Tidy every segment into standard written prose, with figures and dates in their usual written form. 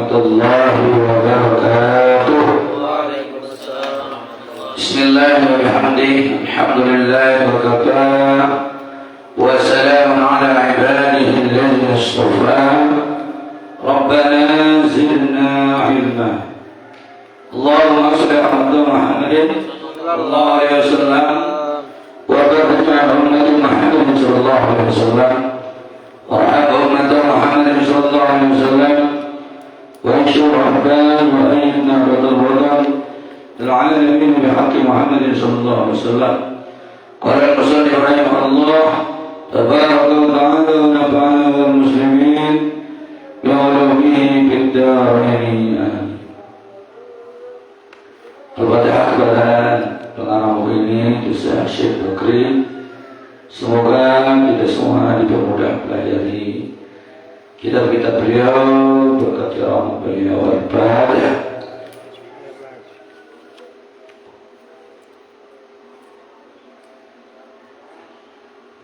warahmatullahi wabarakatuh. Bismillahirrahmanirrahim. Alhamdulillahi wa kafa wa salamun ala ibadihi alladhina istafa. Rabbana zidna ilma. Allahumma shalli ala Muhammadin sallallahu alaihi wasallam wa barik ala ummati Muhammadin sallallahu alaihi wasallam. وارحم أمة محمد صلى الله عليه وسلم وانشر رحمن وأيدنا بالرضا للعالمين بحق محمد صلى الله عليه وسلم. قال المصنف رحمه الله تبارك وتعالى ونفعنا والمسلمين بعلومه في الدارين آمين. Al-Fatihah kepada pengarang ini Kisah Syekh Bakri. Semoga kita semua dipermudah pelajari kitab-kitab beliau berkat rahmat beliau. Al-Fatihah.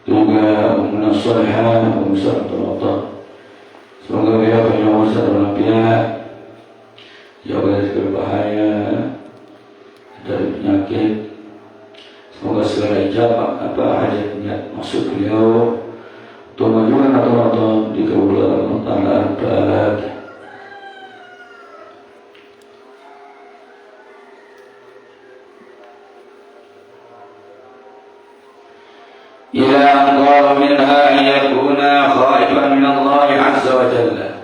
Juga Ummuna Salihah Ummuna Salihah. Semoga beliau punya umur dan lafiat, jauh dari berbahaya, dari penyakit. Semoga segala ijabah apa hajatnya maksud beliau untuk mengajukan atau dikabulkan Allah Ta'ala. Ila anqara minha an yakuna khaifan min Allah Azza wa Jalla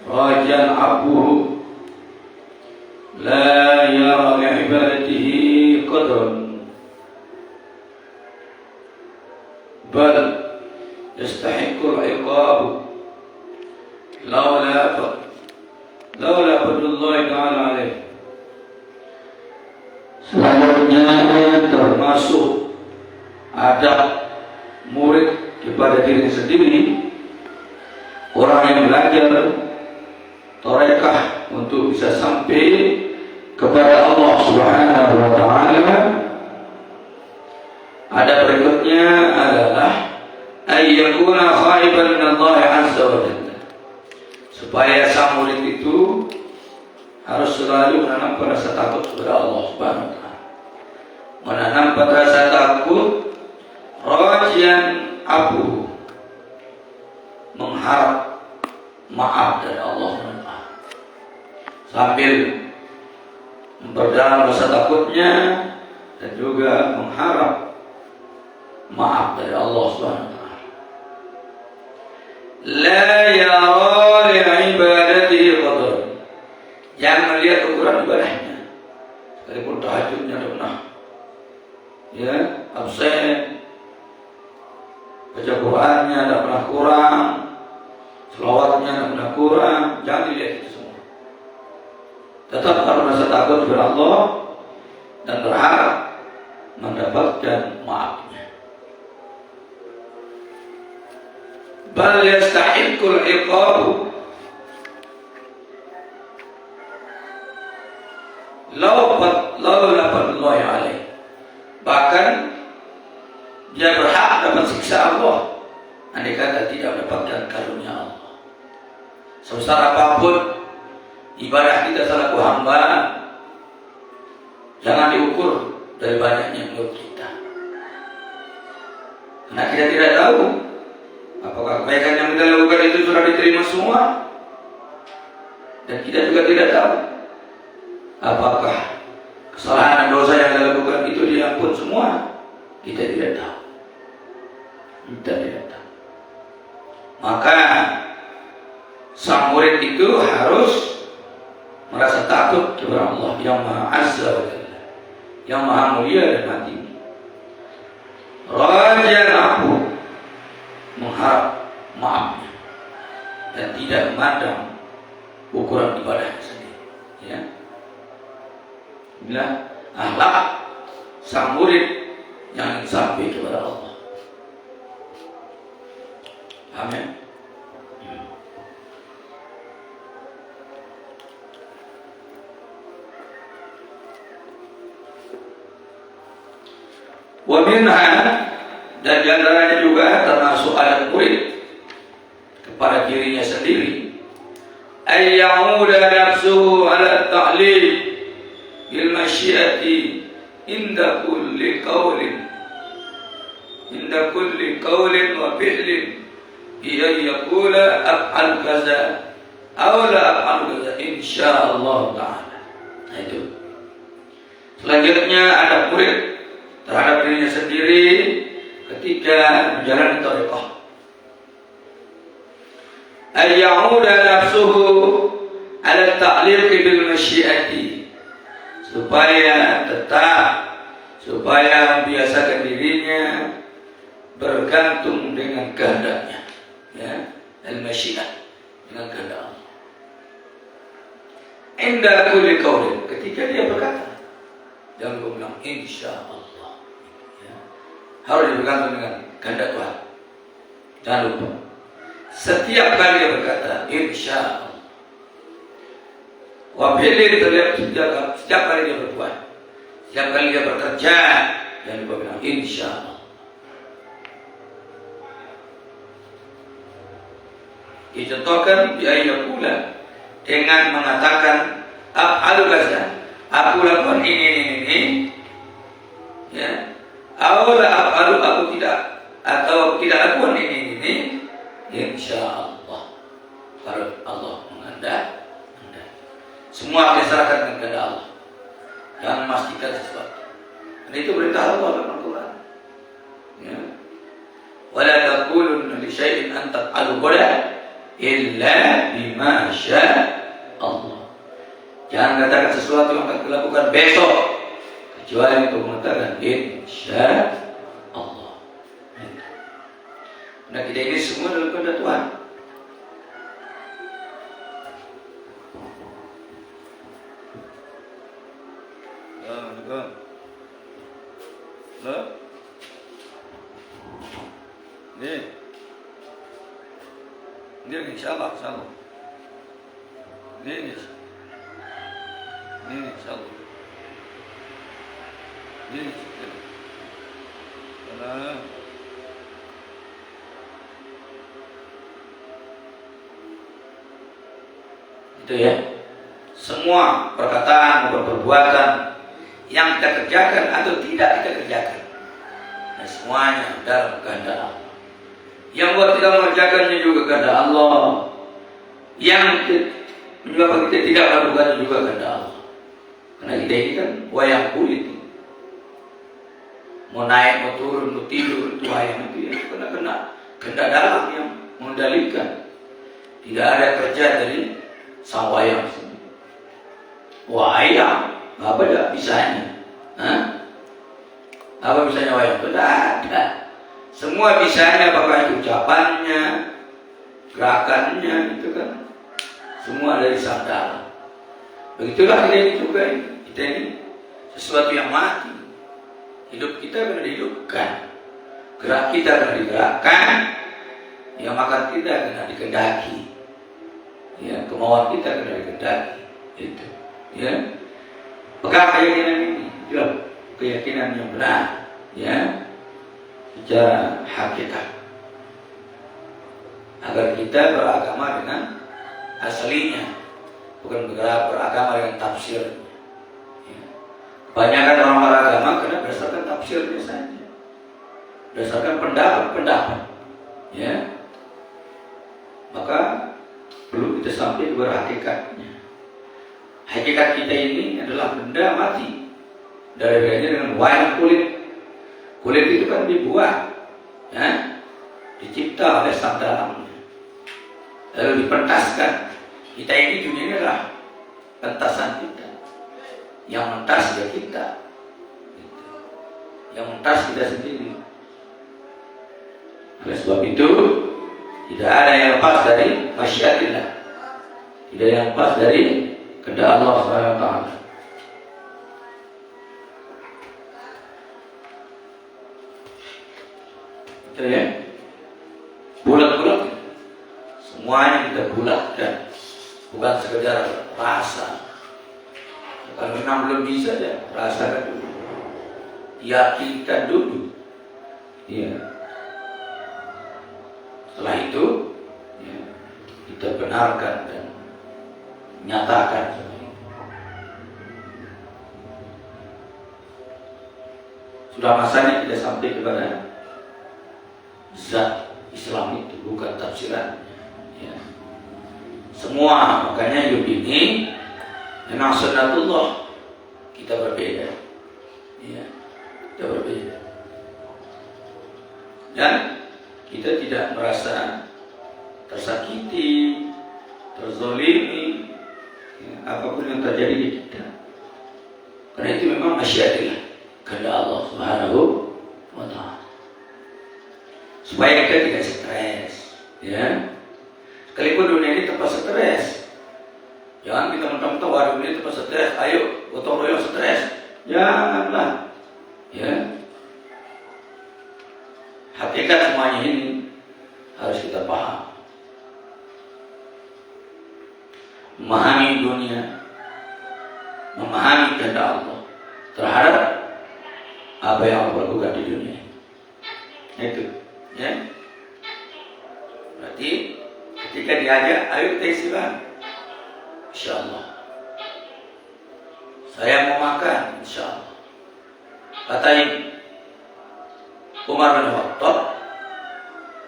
rajian abuhu لا يرى لعبادته قدرا بل يستحق العقاب لولا فضل الله تعالى عليه. Selanjutnya termasuk adab murid kepada diri sendiri, orang yang belajar tarekah untuk bisa sampai kepada Allah Subhanahu wa Ta'ala. Ada berikutnya adalah ayyakuna khaifan min Allah Azza wa Jalla, supaya sang murid itu harus selalu menanam rasa takut kepada Allah Subhanahu wa Ta'ala, menanam rasa takut, rajian abu, mengharap maaf dari Allah sambil memperdalam rasa takutnya dan juga mengharap maaf dari Allah Subhanahu wa Ta'ala. La yara li ibadatihi qadar, jangan melihat ukuran ibadahnya, sekalipun tahajudnya tidak pernah absen, baca Qur'annya tidak pernah kurang, selawatnya tidak pernah kurang, jangan dilihat itu semua. Tetap harus rasa takut kepada Allah dan berharap mendapatkan maafnya. Bal yastahiqqul iqab laula fadlullahi alaih. Bahkan dia berhak dapat siksa Allah andai kata tidak mendapatkan karunia Allah. Sebesar apapun ibadah kita selaku hamba, jangan diukur dari banyaknya menurut kita, karena kita tidak tahu apakah kebaikan yang kita lakukan itu sudah diterima semua, dan kita juga tidak tahu apakah kesalahan dan dosa yang kita lakukan itu diampun semua. Kita tidak tahu. Maka sang murid itu harus merasa takut kepada Allah yang Maha Azza wa Jalla, yang Maha Mulia dan Maha Tinggi. Rajian aku mengharap maafnya dan tidak memandang ukuran ibadahnya sendiri. Ya, inilah akhlak sang murid yang ingin sampai kepada Allah. Amin. Wa minha, dan diantaranya juga termasuk adab murid kepada dirinya sendiri. Ay ya'uda nafsuhu ala ta'lil bil masyiati inda kulli qawlin wa fi'lin ia yaqula af'al kaza aw la af'al kaza insyaallah ta'ala. Nah itu. Selanjutnya ada murid terhadap dirinya sendiri ketika menjalani thariqah. Ay ya'uda nafsuhu ala ta'liq bil masyiati, supaya membiasakan dirinya bergantung dengan kehendaknya, ya, al-masyiah, dengan kehendak Allah. Inda kulli qaulin, ketika dia berkata, jangan lupa bilang insyaallah, ya. Harus bergantung dengan kehendak Tuhan. Jangan lupa. Setiap kali dia berkata insyaallah, wa fi'li, setiap kali dia berbuat, setiap kali dia bekerja, jangan lupa bilang insyaallah. Dicontohkan biaya pula dengan mengatakan af'alu kaza, aku lakukan ini, ya, awal af'alu, aku tidak, atau tidak lakukan ini, insyaallah. Kalau Allah menghendaki, semua diserahkan kepada Allah. Jangan memastikan sesuatu. Dan itu perintah Allah dalam Al-Quran. Ya. Wala taqulunna li syai'in an taf'alu illa bima syaa Allah. Jangan katakan sesuatu yang akan dilakukan besok kecuali untuk mengatakan insya Allah. Nah, kita ini semua dalam kehendak Tuhan. Ini insyaallah, insyaallah. Ini insyaallah. Ini insyaallah. Itu ya. Semua perkataan maupun perbuatan yang kita kerjakan atau tidak kita kerjakan, nah, semuanya dalam kehendak Allah. Yang buat kita mengerjakannya juga kehendak Allah, yang menyebabkan kita tidak melakukannya juga kehendak Allah. Karena kita ini kan wayang kulit, mau naik, mau turun, mau tidur, itu wayang itu ya, kena kehendak dalam yang mengendalikan. Tidak ada kerja dari sang wayang sendiri. Wayang apa dah bisanya? Apa bisanya wayang? Tidak ada. Semua bisanya, apakah itu ucapannya, gerakannya, itu kan semua dari sang dalam. Begitulah kita ini juga. Kita ini sesuatu yang mati. Hidup kita kena dihidupkan, gerak kita kena digerakkan, yang makan kita kena dikendaki, ya, kemauan kita kena dikendaki. Itu, ya. Pegang keyakinan ini, ya, keyakinan yang benar, ya, secara hakikat, agar kita beragama dengan aslinya, bukan beragama dengan tafsir. Ya. Kebanyakan orang beragama karena berdasarkan tafsirnya saja, berdasarkan pendapat-pendapat, ya. Maka perlu kita sampai kepada hakikatnya. Hakikat kita ini adalah benda mati. Dari bedanya dengan wayang kulit. Kulit itu kan dibuat, ya, dicipta oleh sang dalamnya, lalu dipentaskan. Kita ini dunia ini adalah pentasan kita. Yang mentas ya kita, yang mentas kita sendiri. Oleh sebab itu tidak ada yang lepas dari masyiatillah, tidak ada yang lepas dari kehendak Allah Subhanahu wa taala. Ya, bulat-bulat, semuanya kita bulatkan, bukan sekedar rasa. Kalau memang belum bisa, ya rasakan dulu, yakinkan dulu, ya. Setelah itu, ya, kita benarkan dan nyatakan. Sudah masanya kita sampai kepada zat Islam itu, bukan tafsiran. Ya. Semua, makanya hidup ini memang sunnatullah, kita berbeda. Ya, kita berbeda. Dan kita tidak merasa tersakiti, terzolimi, ya, apapun yang terjadi di kita. Karena itu memang masyiatillah, kepada Allah Subhanahu wa ta'ala. Supaya kita tidak stres, ya. Sekalipun dunia ini tempat stres, jangan kita mentang-mentang waduh dunia tempat stres, ayo gotong royong stres, janganlah, ya. Hakikat semuanya ini harus kita paham. Memahami dunia, memahami kehendak Allah terhadap apa yang Allah lakukan di dunia. Itu, ya. Berarti ketika diajak, ayo kita istilah, insyaallah. Saya mau makan, insyaallah. Katain Umar bin Khattab,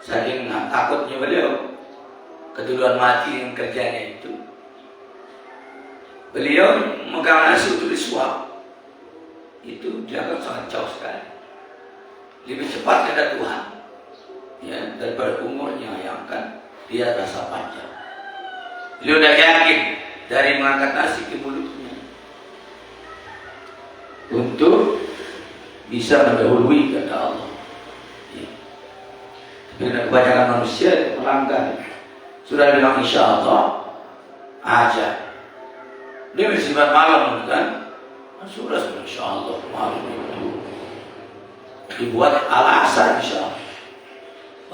saking takutnya beliau keduluan mati dengan kerjanya itu, beliau megang nasi untuk disuap. Itu dianggap sangat jauh sekali, lebih cepat kepada Tuhan, ya, daripada umurnya yang akan dia rasa panjang. Beliau udah yakin dari mengangkat nasi ke mulutnya untuk bisa mendahului kepada Allah. Dengan kebanyakan manusia yang melanggar, sudah bilang insya Allah aja. Dia bersifat malam kan, sudah insya Allah malam itu dibuat alasan insya Allah.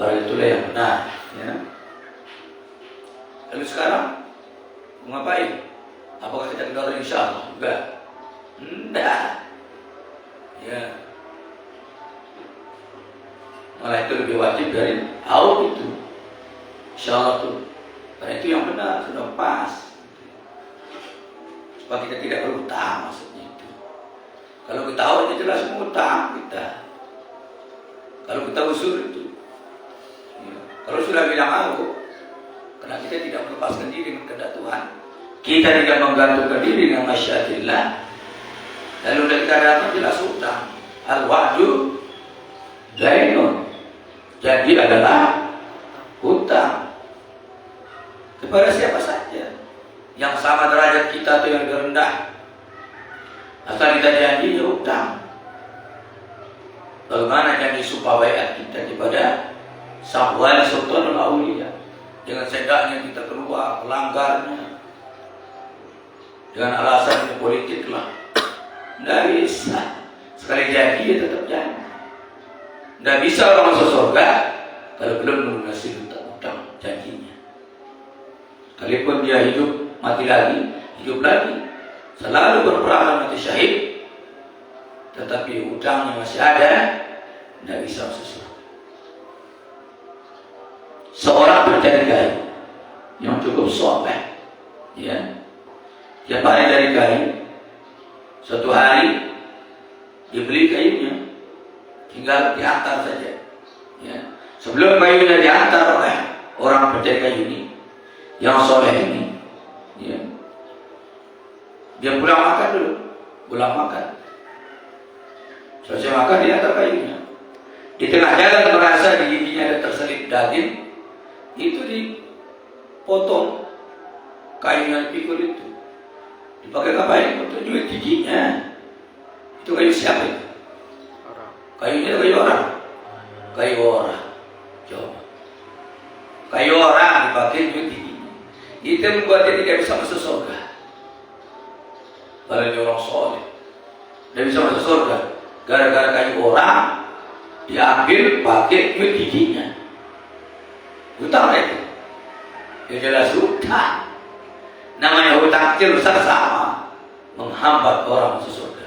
Baru itulah yang benar. Ya. Lalu sekarang mau ngapain? Apakah kita kenal insya Allah? Enggak. Ya. Malah itu lebih wajib dari awal itu, insya Allah tuh. Karena itu yang benar, sudah pas. Supaya kita tidak berutang, maksudnya itu. Kalau kita tahu itu jelas mengutang kita. Kalau kita usul itu, ya. Kalau sudah bilang aku, karena kita tidak melepaskan diri dengan kehendak Tuhan, kita tidak menggantungkan diri dengan masyiatillah, lalu dari keadaan jelas utang. Al-wa'du dainun. Jadi adalah hutang kepada siapa saja yang sama derajat kita atau yang rendah. Asal kita janji ya hutang. Bagaimana janji sumpah baiat kita kepada Sang Wali Sultanul Auliya, dengan sedaknya kita keluar melanggarnya dengan alasan politik lah, tidak bisa. Sekali janji ya tetap janji. Tidak bisa orang masuk surga kalau belum melunasi hutang janjinya. Sekalipun dia hidup, mati lagi, hidup lagi, selalu berperang mati syahid, tetapi hutangnya masih ada, tidak bisa masuk surga. Seorang pencari kayu yang cukup soleh, ya, tiap hari dari kayu, suatu hari dibeli kayunya, tinggal diantar saja. Ya. Sebelum kayunya diantar oleh orang pencari kayu ini, yang soleh ini, ya, dia pulang makan dulu, pulang makan. Selesai makan diantar kayunya. Di tengah jalan merasa di giginya ada terselip daging, itu dipotong kayunya, dipikul itu. Dipakai ngapain? Untuk duit giginya. Itu kayu siapa itu? Kayunya kayu orang. Kayu orang. Coba. Kayu orang dipakai duit giginya. Itu membuat dia tidak bisa masuk surga. Kalau dia orang soleh, dia bisa masuk surga. Gara-gara kayu orang diambil pakai duit giginya. Hutang itu. Ya jelas hutang. Namanya hutang kecil besar sama, menghambat orang masuk surga.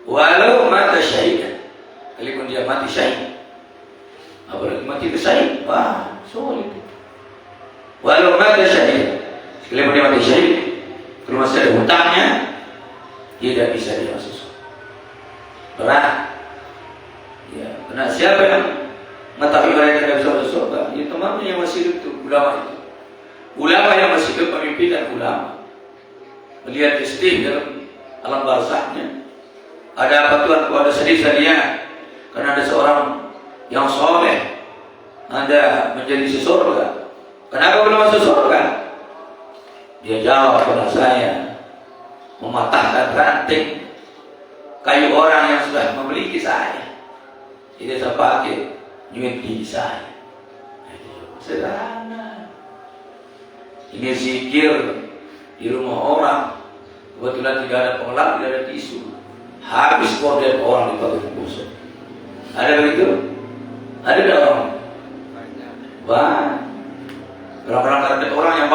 Walau mata syahidan, sekalipun dia mati syahid, apalagi mati syahid, wah sulit. Walau mati syahid, sekali dia mati syahid, kalau masih ada hutangnya, tidak bisa dia masuk surga. Berat. Ya, karena siapa yang mengetahui mereka tidak bisa masuk surga? Ya temannya yang masih hidup itu, ulama itu. Ulama yang masih hidup, pemimpinan ulama. Melihat istih dalam alam barzahnya. Ada apa Tuhan? Kau ada sedih-sedihnya karena ada seorang yang soleh Anda menjadi surga. Kenapa belum masuk surga? Dia jawab kepada saya, mematahkan ranting kayu orang yang sudah memiliki saya. Jadi saya pakai duit gigi saya. Sederhana. Ini zikir di rumah orang. Kebetulan tidak ada pengelap, tidak ada tisu. Habis korden orang dipakai bungkus. Ada begitu? Ada tidak orang? Banyak. Orang-orang karena orang yang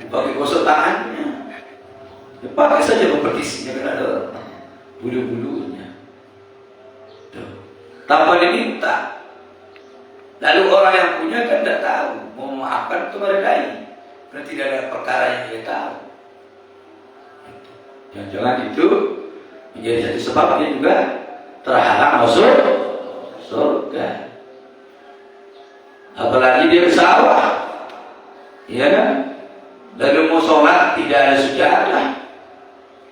pakai gosok tangannya. Ya, pakai saja kompetisinya kan ada bulu-bulunya. Tanpa diminta. Lalu orang yang punya kan tidak tahu mau memaafkan atau meredai. Karena tidak ada perkara yang dia tahu. Jangan-jangan itu menjadi satu sebab dia juga terhalang masuk surga. Apalagi dia bersawah, ya kan? Lalu mau sholat tidak ada sujadah,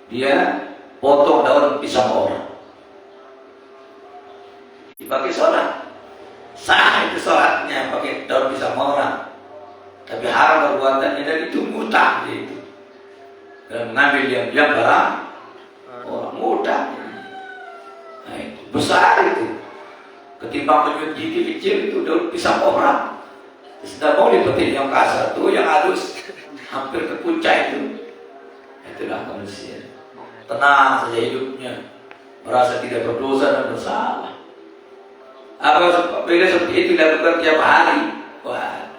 dia potong daun pisang orang, dipakai sholat, sah itu sholatnya pakai daun pisang orang, tapi haram perbuatannya dan itu ngutang dia itu, dan mengambil diam-diam barang orang ngutang, nah, itu besar itu. Ketimbang penyut gigi kecil itu daun pisang orang. Sudah mau dipetik yang kasar tuh, yang halus, hampir ke puncak itu. Itulah manusia. Tenang saja hidupnya, merasa tidak berdosa dan bersalah. Apa beda seperti itu dilakukan tiap hari? Wah,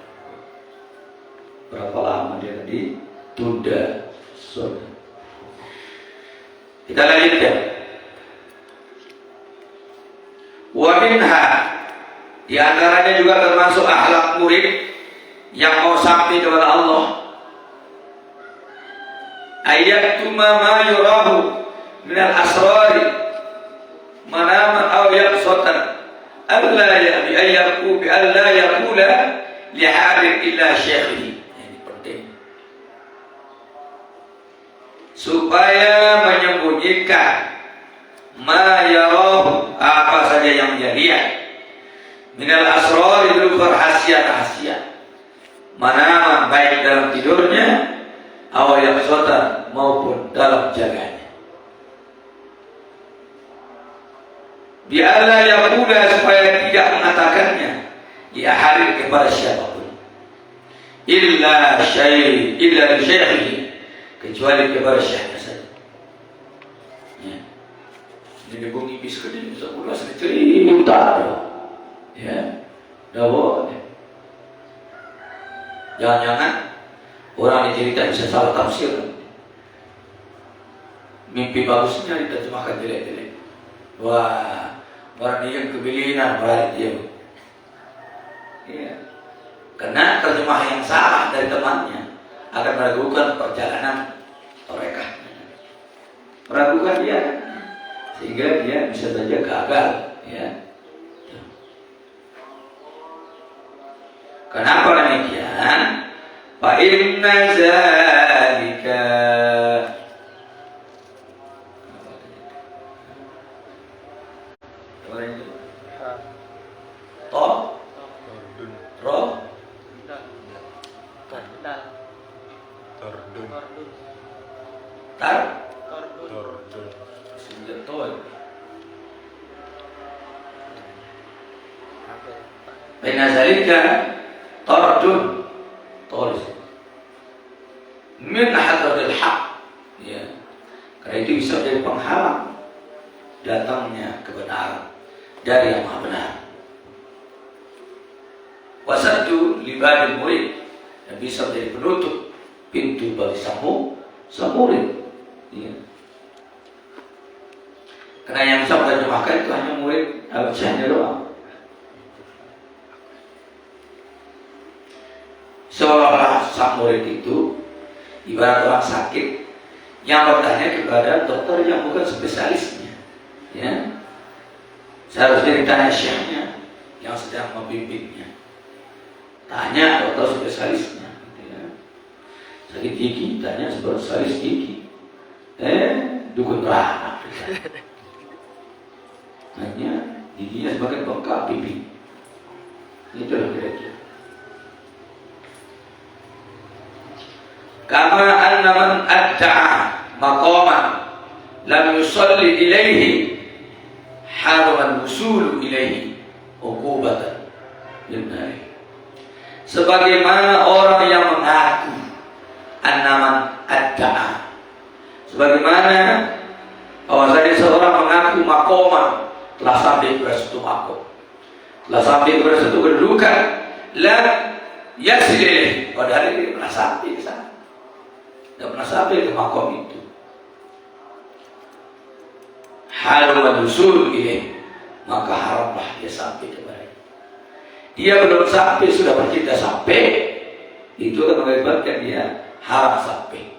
berapa lama dia tadi tunda surga? Kita lanjutkan. Wa minha, di antaranya juga termasuk akhlak murid yang mau sampai kepada Allah. Ayyatuma ma yurahu min al-asrari manaman aw yaqsatan alla ya bi ayyaku bi alla yaqula li hadir illa syekhi. Ini penting. Supaya menyembunyikan ma yarahu, apa saja yang dia lihat, minal asrar, itu rahasia-rahasia, mana baik dalam tidurnya atau yaqsatan maupun dalam jaganya. Biarlah yang muda supaya tidak mengatakannya dia hadir kepada siapapun, illa syekhi, kecuali kepada syekhnya saja. Jadi bunyi biskuit ini bisa pula cerita, ya, dah boleh. Jangan-jangan orang dicerita bisa salah tafsir. Mimpi bagusnya diterjemahkan jelek-jelek. Wah, orang dia yang kebilinan balik dia. Ya. Karena terjemahan yang salah dari temannya akan meragukan perjalanan mereka, meragukan dia, sehingga dia bisa saja gagal, ya. Kenapa demikian? Fa inna zalika Binazalika tardun tulis min hadratil haq, ya, karena itu bisa menjadi penghalang datangnya kebenaran dari yang maha benar. Wasatu libadil murid, yang bisa menjadi penutup pintu bagi sang murid, ya. Karena yang bisa menerjemahkan itu hanya murid al-Jahnya doang. seolah-olah sang murid itu ibarat orang sakit yang bertanya kepada dokter yang bukan spesialisnya, ya. Seharusnya ditanya syekhnya yang sedang membimbingnya. Tanya dokter spesialisnya, gitu ya. Sakit gigi, tanya spesialis gigi. Dukun beranak. Hanya giginya semakin bengkak pipi. Itulah kira-kira. Kama anna man adda'a maqaman lam yusalli ilaihi harama al-wusul ilaihi uqubatan lin-nar. Sebagaimana orang yang mengaku anna man adda'a, sebagaimana bahwasanya seorang mengaku maqaman telah sampai kepada suatu makom, telah sampai kepada suatu kedudukan, la yasil, padahal dia pernah sampai di sana, tidak pernah sampai ke makom itu. Haram usul ini, maka haramlah dia sampai kepada. Dia belum sampai sudah bercinta sampai, itu akan mengakibatkan dia haram sampai.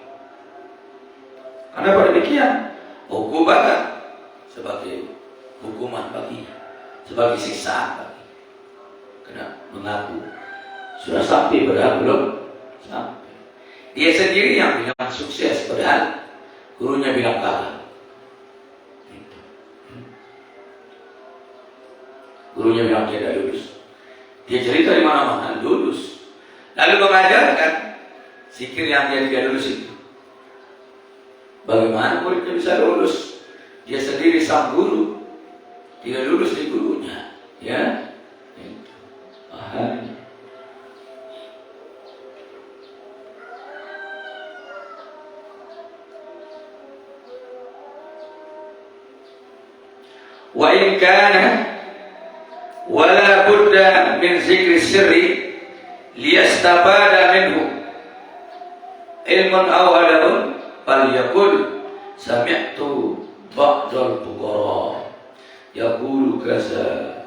Karena pada demikian, hukuman sebagai hukuman baginya, sebagai siksaan bagi, karena mengaku sudah sampai padahal belum sampai. Dia sendiri yang bilang sukses padahal gurunya bilang kalah. Gurunya bilang dia tidak lulus. Dia cerita di mana-mana lulus, lalu mengajarkan zikir yang dia tidak lulus itu. Bagaimana muridnya bisa lulus? Dia sendiri sang guru tidak lulus di gurunya, ya. Wa in kana wala budda min zikri sirri liyastabada minhu ilmun aw adabun fal yaqul sami'tu ba'dal fuqara yaqulu kaza.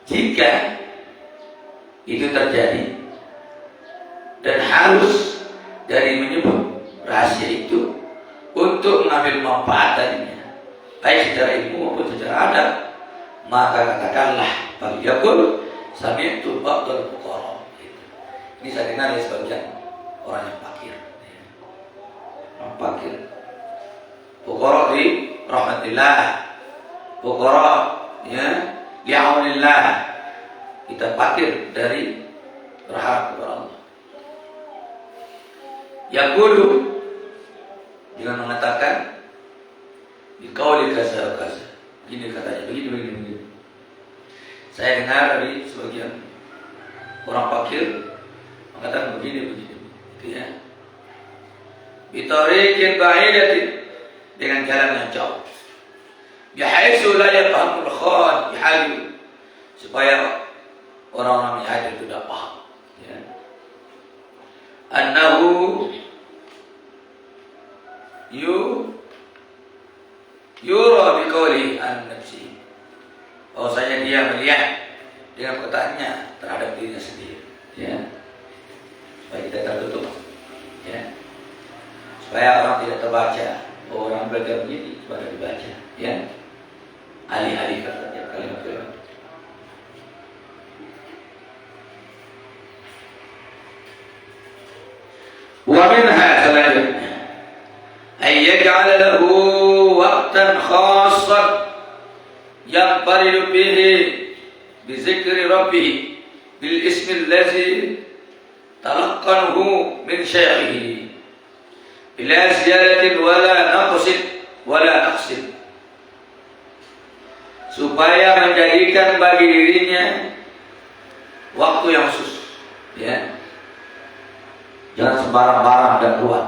Jika itu terjadi dan harus dari menyebut rahasia itu untuk mengambil manfaat darinya, baik secara ilmu maupun secara adab, maka katakanlah fal yaqul sami'tu ba'dal fuqara. Ini saya dengar dari sebagian orang yang fakir, orang fakir. Fuqara di rahmatillah, fuqara ya li'aunillah. Kita fakir dari berharap kepada Allah. Yaqulu, dengan mengatakan biqauli kaza kaza, begini katanya, begini. Saya dengar dari sebagian orang fakir mengatakan begini, gitu ya. Bitariqin ba'idatin, dengan jalan yang jauh. Bihaitsu la yafhamul khan bihali, supaya orang-orang yang hadir tidak paham, ya. Annahu yura biqauli an nafsi, bahwasanya dia melihat dengan perkataannya terhadap dirinya sendiri, ya. Supaya kita tertutup, ya. Supaya orang tidak terbaca, orang belajar begini pada dibaca, ya. Alih-alih katanya kalimat-kalimat. Wa minha selanjutnya ay yaj'ala lahu waqtan khassan yanfaridu bihi bi zikri rabbih bil ismi allazi talaqqanahu min syaikhihi bila ziyadatin wala naqsin, supaya menjadikan bagi dirinya waktu yang khusus, ya. Jangan sembarang-barang dan keluar.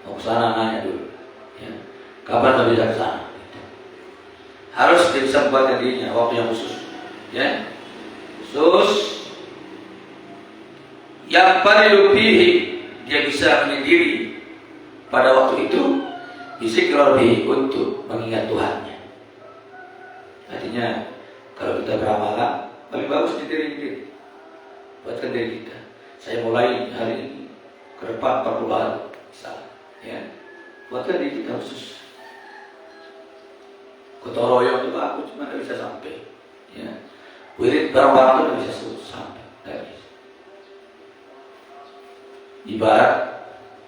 Mau ke sana nanya dulu, ya. Kapan bisa ke sana? Harus bisa buat dirinya waktu yang khusus, ya. Khusus yang paling lebih dia bisa menyendiri pada waktu itu zikir lebih untuk mengingat Tuhannya. Artinya kalau kita beramal paling bagus sendiri, buatkan diri kita. Saya mulai hari ini ke depan 40 hari, misalnya, ya. Buatkan diri kita khusus. Gotong royong itu aku cuma tidak bisa sampai, ya. Wirid bareng-bareng itu tidak bisa sampai, tidak bisa. Ibarat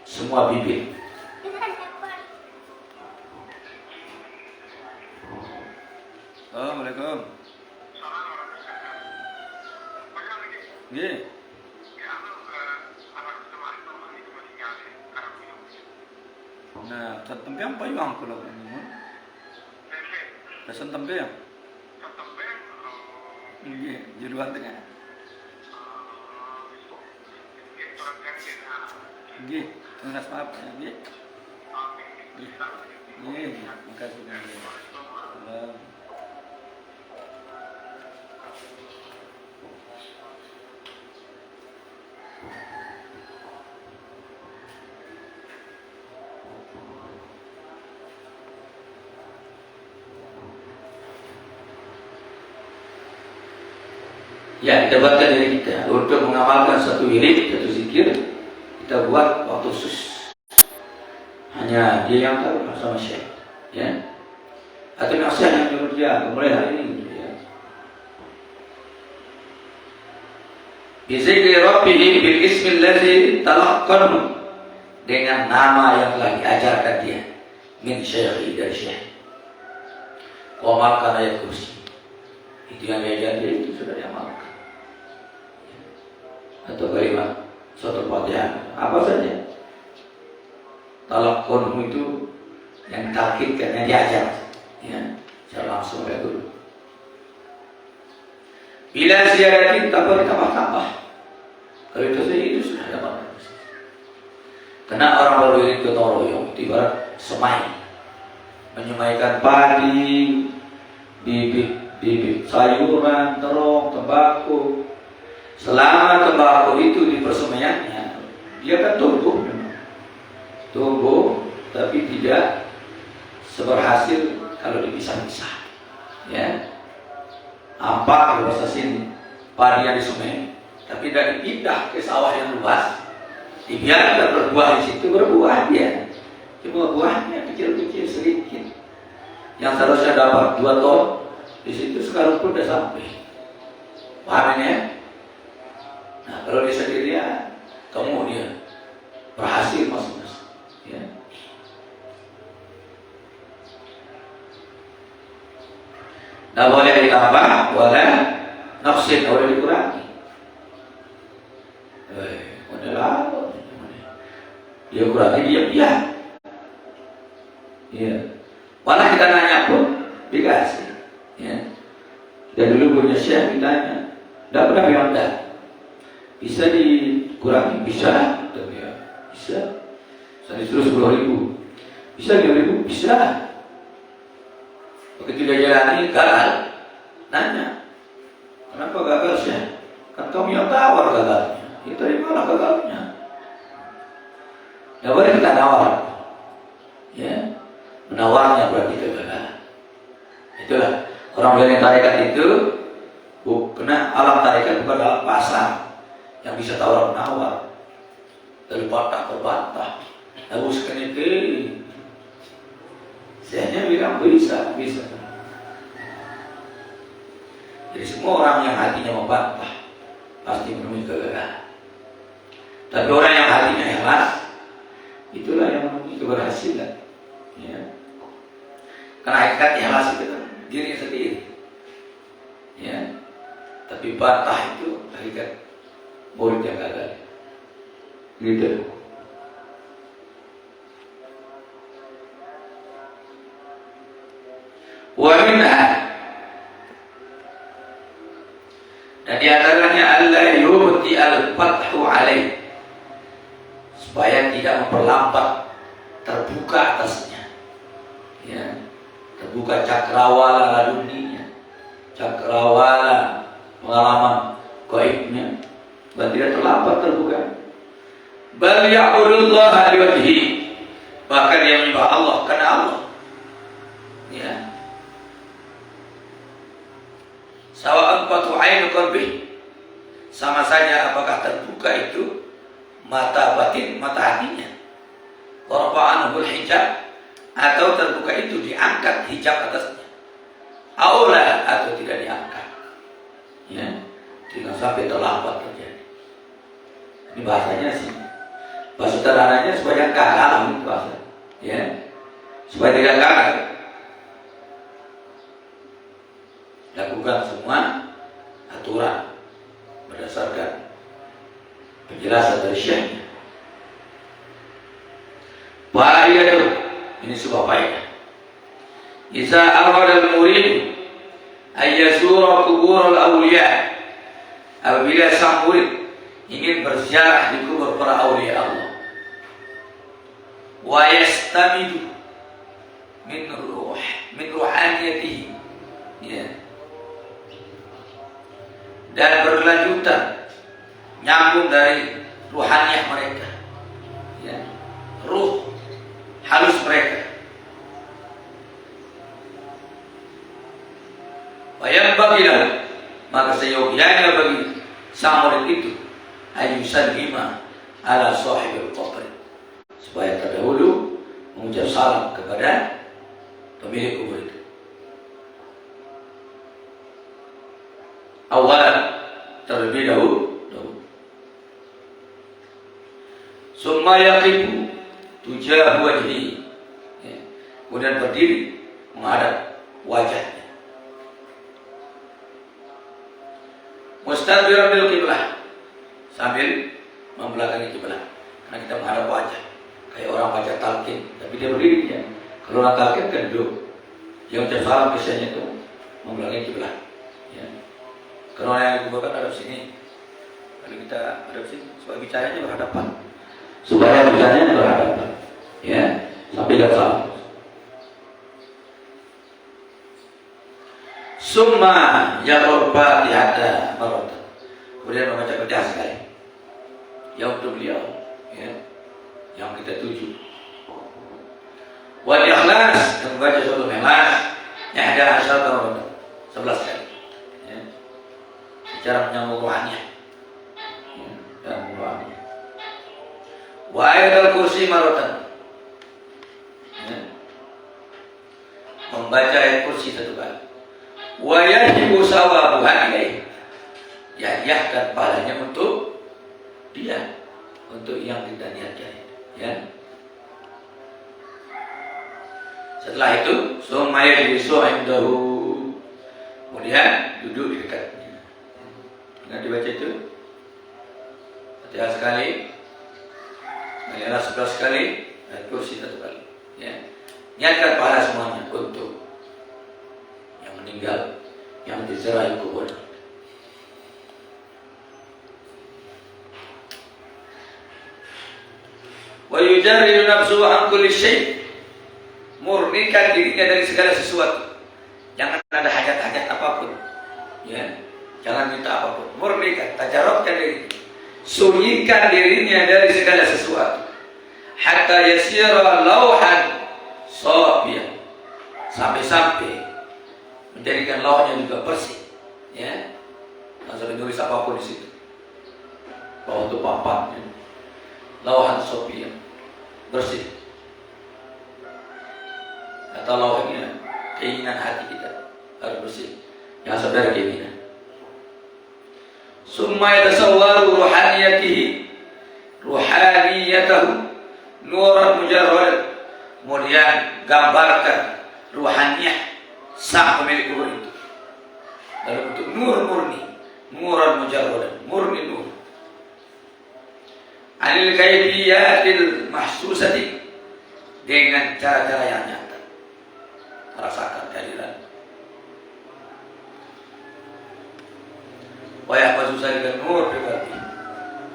semua bibit. Assalamualaikum. Nggih. Nah, tempe apa yang kalau ini? Pesan tempe ya? Nggih, juruan tengah. Nggih, terima kasih nggih. Nggih, makasih nggih. Ya, kita buatkan diri kita untuk mengamalkan satu wirid, satu zikir, kita buat waktu khusus. Hanya dia yang tahu sama Syekh, ya. Atau nasihat yang nyuruh dia mulai hari ini, ya. Bizikri Rabbihi bil ismil ladzi talaqqanu, dengan nama yang telah diajarkan dia min syekhi, dari Syekh. Amalkan ayat kursi. Itu yang diajar dia, itu sudah diamalkan. Atau kalimat suatu Fatihah apa saja. Talaqqun itu yang takkidkan, yang diajar, ya, secara langsung oleh guru. Bila ziyaratin tanpa ditambah-tambah. Kalau itu saja itu sudah dapat. Karena orang berwirid gotong royong itu ibarat semai, menyemaikan padi, bibit sayuran, terong, tembakau. Selama tembakau itu di persemaiannya, dia kan tumbuh, tapi tidak seberhasil kalau dipisah-pisah, ya. Ampak di bahasa sini, padi yang disemai, tapi tidak dipindah ke sawah yang luas, dibiarkan berbuah di situ, berbuah dia. Cuma buahnya kecil-kecil sedikit, yang seharusnya dapat 2 ton, di situ sekarang pun sudah sampai. Paham ya? Nah, kalau dia sendirian, kamu dia berhasil masing-masing, ya. Tidak boleh ditambah, boleh nafsin, boleh dikurangi. Model dia kurangi, dia. Iya. Malah kita nanya pun dikasih, ya. Dan dulu punya Syekh ditanya, tidak pernah bilang tidak. Bisa dikurangi, bisa, ya. Bisa. Saya disuruh 10.000, bisa 5.000, bisa. Begitu dia jalani, gagal. Nanya, kenapa gagal sih? Kan kamu yang tawar gagalnya. Itu dari mana gagalnya? Ya boleh kita nawar, ya. Menawarnya berarti kegagalan. Itulah orang yang tarekat itu, karena alam tarekat bukan dalam pasar yang bisa tawar menawar, dari bantah ke bantah. Lalu sekali itu, saya hanya bilang bisa. Jadi semua orang yang hatinya membantah pasti menemui kegagalan. Tapi orang yang hatinya ikhlas, itulah yang menemui keberhasilan, ya. Karena hakikat ikhlas itu kan diri sendiri, ya. Tapi bantah itu hakikat murid yang gagal, gitu. Wa minha, dan di antaranya Allah yubti al-fathu alaih, supaya tidak memperlambat terbuka atasnya, ya. Terbuka cakrawala laduninya, cakrawala pengalaman gaibnya, dan tidak terlambat terbuka. Bal ya'budullaha liwajhi, bahkan dia menyembah Allah karena Allah, ya. Sawa'an qatu 'ainu qalbi, sama saja apakah terbuka itu mata batin, mata hatinya. Warfa'anhul hijab, atau terbuka itu diangkat hijab atasnya. Aula atau tidak diangkat. Ya, tidak sampai terlambat terjadi. Ini bahasanya sih. Bahasa sederhananya supaya kalah ini bahasa. Ya, supaya tidak kalah. Lakukan semua aturan berdasarkan penjelasan dari syekhnya. Faedah ini sebuah faedah. Iza arada al-murid ayyasura kubur al-awliya, apabila sang murid ingin berziarah di kubur para awliya Allah, wa yastamidu min ruhaniyatihi, ya, dan berkelanjutan nyambung dari ruhaniyah mereka, ya, ruh halus mereka. Bayang bagilah, maka seyogianya bagi sang murid itu ayusan lima ala sahibul qabr, supaya terdahulu mengucap salam kepada pemilik kubur itu. Awalan, terlebih dahulu. Summa yaqifu tujah wajhi, ya, kemudian berdiri menghadap wajahnya. Mustadbiran bil qiblah, sambil membelakangi kiblat, karena kita menghadap wajah. Kayak orang baca talqin, tapi dia berdiri ya. Kalau orang talqin kan duduk. Yang ucap salam biasanya itu membelakangi kiblat. Ya. Kalau orang yang dikuburkan hadap sini, kalau kita hadap sini, supaya bicaranya berhadapan. Supaya bicaranya berhadapan. Ya, sampai tidak salam. Summa yaqra'u Fatihata marratan, kemudian membaca Fatihah sekali. Yang untuk beliau, ya, yang kita tuju. Wal ikhlas, dan membaca surat Ikhlas, ihda asyara marratan, 11 kali. Ya. Bicara menyambung rohaniah, ya, dan rohaniah. Wa ayatul kursi marratan, ya, membaca ayat kursi 1 kali. Wa yajibu sawabuha ilaih, yahkan pahalanya untuk dia, untuk yang kita niatkan, ya. Setelah itu summa yajlisu indahu, kemudian duduk di dekatnya. Ingat dibaca itu Fatihah sekali, Al-Ikhlas 11 kali, dan kursi 1 kali, ya. Niatkan pahala semuanya untuk yang meninggal, yang diziarahi kubur. Wa yujarridu nafsuhu an kulli syai', murnikan dirinya dari segala sesuatu. Jangan ada hajat-hajat apapun, ya. Jangan minta apapun. Murnikan, tajarrabkan diri. Sunyikan dirinya dari segala sesuatu. Hatta yasira lauhan safiyan, sampai-sampai menjadikan lauhnya juga bersih, ya. Jangan sampai nulis apapun di situ. Bahwa itu papan, ya. Lauhan safiyan, bersih. Atau lauhnya keinginan hati kita harus bersih, jangan sampai keinginan. Summa yatasawwaru ruhaniyatahu nuran mujarrad, kemudian gambarkan ruhaniyah sang pemilik kubur itu dalam bentuk nur murni, nuran mujarrad, murni nur. Anil kaifiyatil mahsusati, dengan cara-cara yang nyata, merasakan kehadiran. Wa yahfazu zalika nur fi qalbi,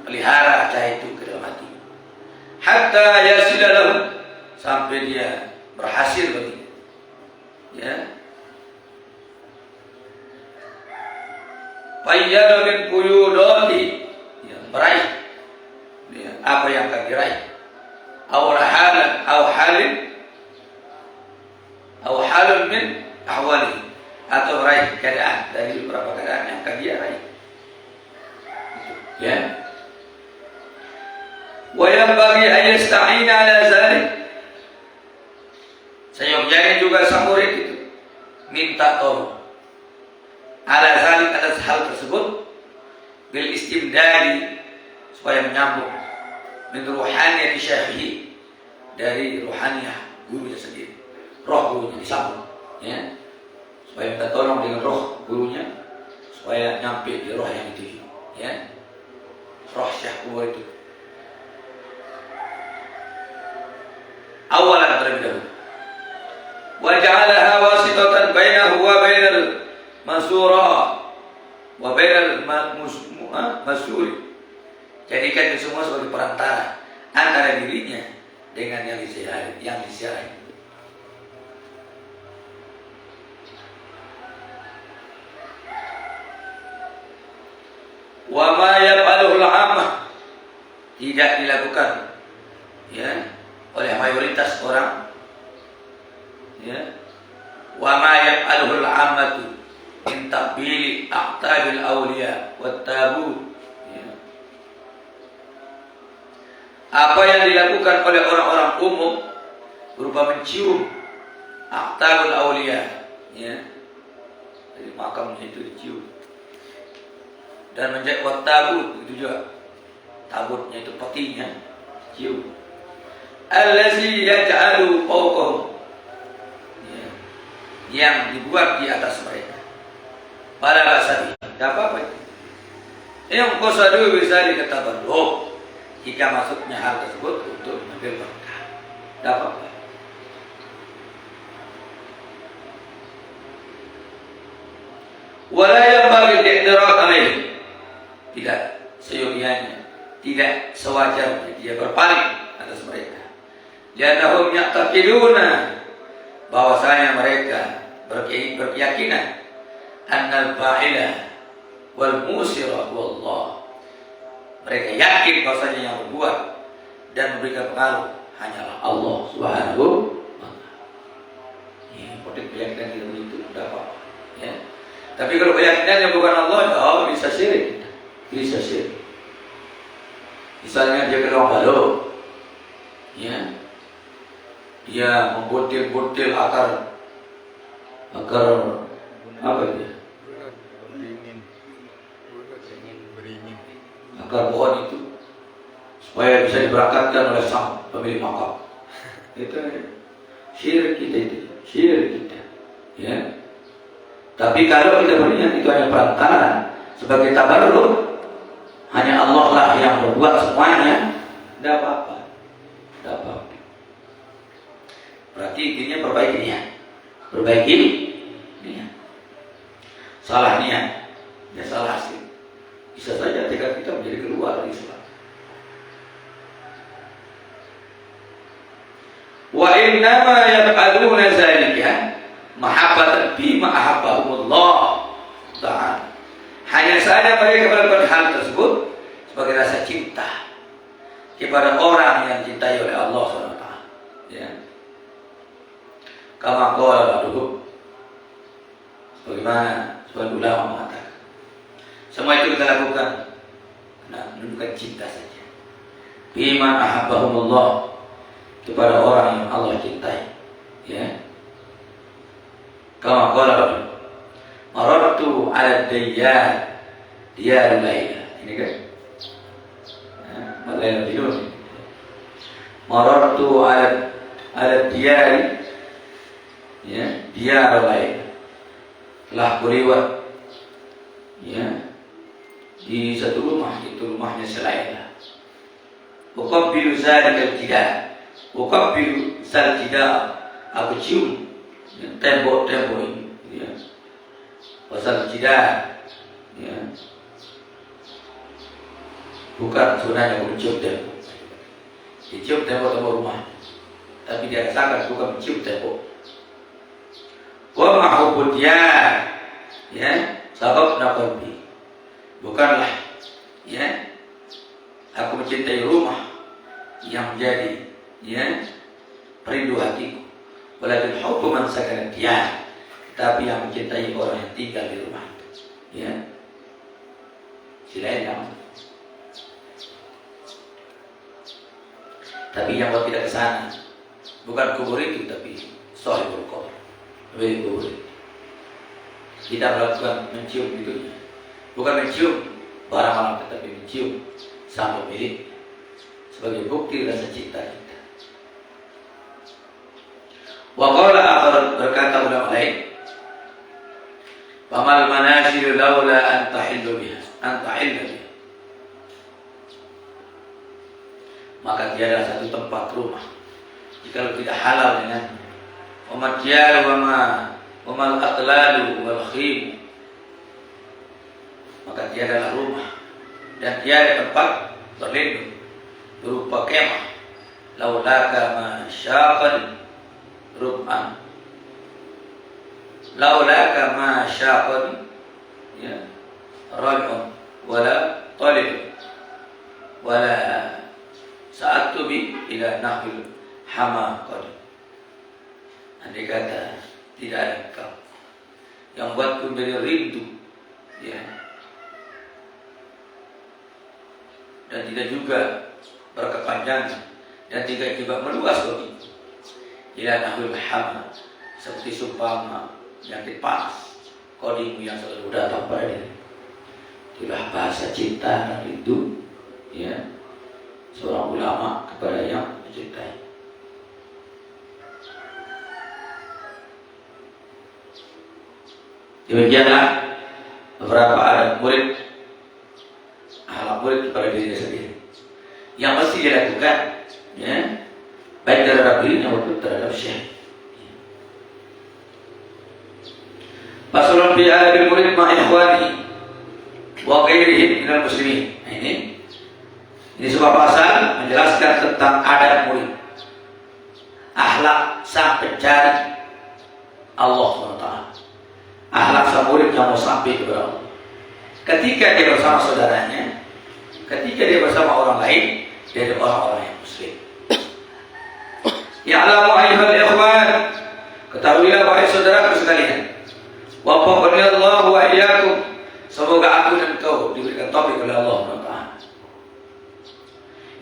pelihara cahaya itu ke dalam hati. Hatta yasila lahu, sampai dia berhasil baginya, ya. Fayyada min quyudati, ya, meraih, ya, apa yang akan diraih. Aw halun min ahwali, atau meraih keadaan dari beberapa keadaan yang akan dia raih. Ya. Wa yanbaghi an yasta'ina ala zalik. Seyogyanya juga sang murid itu minta tolong ala zalik, atas hal tersebut, bil istimdadi, supaya menyambung min ruhaniyati syekhi, dari ruhaniyah gurunya sendiri, roh gurunya disambung, ya, supaya minta tolong dengan roh gurunya supaya nyampe di roh yang itu, ya, roh syekh guru itu. Awalan terlebih dahulu, wa ja'alaha wasitatan bainahu wa bainal masura wa bainal masuri. Jadikan itu semua sebagai perantara antara dirinya dengan yang disiarahi. Wa ma yaf'aluhu al-'ammah, tidak dilakukan, ya, oleh mayoritas orang, ya. Wa ma yaf'aluhu al-'ammatu min taqbili aqtabil awliya wat tabut, ya. Apa yang dilakukan oleh orang-orang umum berupa mencium aqtabul awliya, ya, jadi makamnya itu dicium, dan menjadi wat tabut, itu juga tabutnya itu petinya cium, allazi yaj'alu fawqahum, ya, yang dibuat di atas mereka. Pada bahasa tidak apa-apa. Yang qasadu bisa dikatakan loh, jika maksudnya hal tersebut untuk mengambil berkah, tidak apa-apa. Wala yanbaghi al-i'tirad alaih, tidak seyogianya, tidak sewajarnya dia berpaling atas mereka. Liannahum ya'taqiduna, bahwasanya mereka berkeyakinan annal fa'ila wal musira wallah, mereka yakin bahwasanya yang berbuat dan memberikan pengaruh hanyalah Allah Subhanahu wa ta'ala. Ya, penting keyakinan kita begitu, tidak apa-apa, ya. Tapi kalau keyakinannya bukan Allah, oh, bisa syirik. Bisa syirik. Misalnya dia keluar balok, ya, dia membutil-butil akar apa dia? Akar pohon itu supaya bisa diberangkatkan oleh sang pemilik makam. Itu syirik kita, itu syirik kita, ya. Tapi kalau kita berikan itu hanya perantara sebagai tabarruk, hanya Allah lah yang berbuat semuanya, tidak apa-apa, tidak apa-apa. Berarti intinya perbaiki niat, perbaiki niat. Salah niat, ya salah hasil. Bisa saja tekad kita menjadi keluar dari Islam. Wa innama yaf'aluna zalika mahabbatan bima ahabbahumullah ta'ala. Hanya saja mereka melakukan hal tersebut sebagai rasa cinta kepada orang yang dicintai oleh Allah SWT, ya. Kama qala dulu, sebagaimana sebagian ulama mengatakan, semua itu kita lakukan karena menunjukkan cinta saja. Bima ahabbahumullah, kepada orang yang Allah cintai, ya. Kama qala dulu, marartu ala diyar Laila. Ini kan Laila tidur. Marartu ala diyar, ya, diyar Laila. Telah berlewat, ya, di satu rumah, itu rumahnya Laila. Uqabbilu zalikal jidar, uqabbilu zal jidar, aku cium tembok-tembok ini, ya. Pasal jidar, ya, bukan sebenarnya mencium tembok, dicium tembok-tembok rumah, tapi dia rasakan bukan mencium tembok. Wa ma'hubud ya, sabab naqalbi, bukanlah, ya, aku mencintai rumah yang menjadi, ya, perindu hatiku. Walakin hubbu man sakana diyar, tapi yang mencintai orang yang tinggal di rumah itu, ya. Silain yang Tapi yang buat tidak ke sana bukan kubur itu, tapi sahibul kubur, pemilik kubur itu. Kita melakukan mencium itu, bukan mencium barang orang, tetapi mencium sang pemilik sebagai bukti rasa cinta kita. Wa qala akhar, berkata ulama lain, "Famal manazil laula an tahillu biha, biha." Maka tiada satu tempat rumah jika tidak halal dengan umatiyal wa mal aqlalu wal khim, maka tiadalah rumah dan tiada tempat berlindung berupa kemah. Laulaka masyaqan rum'an, laulaka masyaqan ya rajun wala talib wala sa'atu bi ila nahil hamaqad. Andai kata tidak ada engkau yang buatku menjadi rindu, ya, dan tidak juga berkepanjangan dan tidak juga meluas begitu. Ila nahil hamaqad, seperti seumpama jangkit panas kodimu yang selalu datang pada diri. Itulah bahasa cinta dan rindu, ya, seorang ulama kepada yang mencintai. Demikianlah beberapa adat murid, akhlak murid kepada dirinya sendiri yang mesti dia lakukan, ya, baik terhadap dirinya maupun terhadap syekh. Faslun fi adabil murid ma ikhwani wa ghairihim minal muslimin. Ini sebuah pasal menjelaskan tentang adat murid, akhlak sang pencari Allah SWT, akhlak sang murid yang mau sampai kepada Allah. Ketika dia bersama saudaranya, ketika dia bersama orang lain, dia adalah orang-orang yang muslim. Ya'lamu ayyuhal ikhwan, ketahuilah wahai saudaraku sekalian, wafaqani Allah wa iyyakum, semoga aku dan kau diberikan taufik oleh Allah SWT.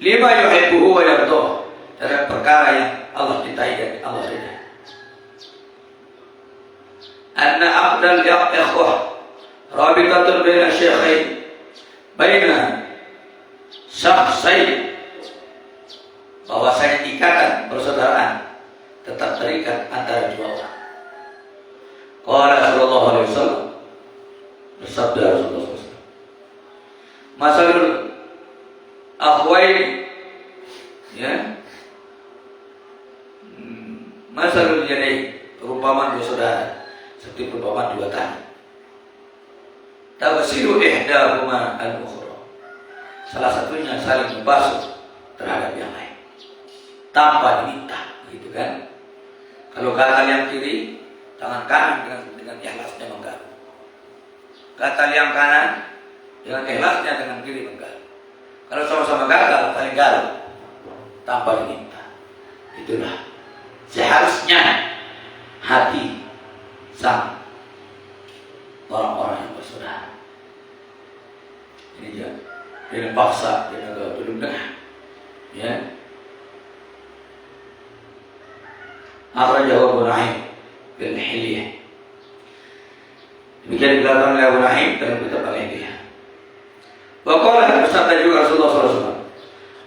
Lima yuhibbuhu wa yardah, terhadap perkara yang Allah cintai dan Allah ridha. Anna aqdal ikhwah rabitatun baina syaykhain, baina syakhsain, bahwasanya ikatan persaudaraan tetap terikat antara dua orang. Qala sallallahu alaihi wasallam, bersabda Rasulullah SAW, masalul akhwain, ya, masalul jadai, perumpamaan dua saudara seperti perumpamaan dua tangan. Tawasilu ihdahuma al-ukhra, salah satunya saling membasuh terhadap yang lain tanpa diminta, gitu kan? Kalau kata yang kiri, tangan kanan dengan ikhlasnya menggaruk. Kata yang kanan dengan ikhlasnya dengan kiri menggaruk. Kalau sama-sama gagal, saling garuk tanpa diminta. Itulah seharusnya hati sang orang-orang yang bersaudara. Ini dia, dia paksa, dia belum dengar, ya. Akhrajahu Abu Nu'aim bil Hilyah. Demikian dikatakan oleh Abu Nu'aim dalam kitab Al-Hilyah. Wa qala bersabda juga Rasulullah SAW,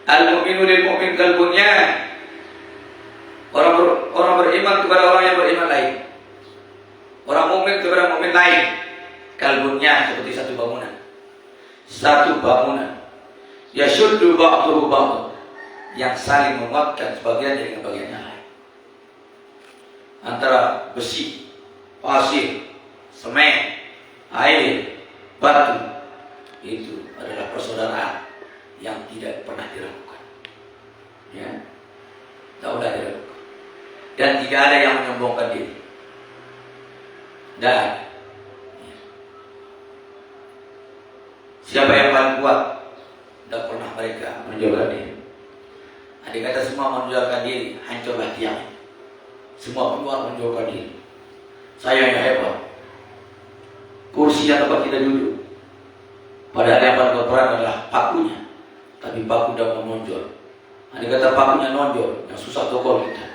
al-mu'minu lil mu'min kal bunyan, orang beriman kepada orang yang beriman lain, orang mukmin kepada mukmin lain, kal bunyan, seperti satu bangunan, yashuddu ba'duhu ba'd, yang saling menguatkan sebagian dengan bagian yang lain. Antara besi, pasir, semen, air, batu, itu adalah persaudaraan yang tidak pernah diragukan, ya, tidak pernah diragukan, dan tidak ada yang menyombongkan diri, dan ya, siapa yang paling kuat, tidak pernah mereka menjualkan diri. Andai kata semua menjualkan diri, hancurlah tiang. Semua keluar menjualkan diri. Saya yang hebat, kursi yang tempat kita duduk, padahal yang paling berperan adalah pakunya, tapi paku sudah menonjol Ada kata pakunya nonjol, yang susah tokol kita.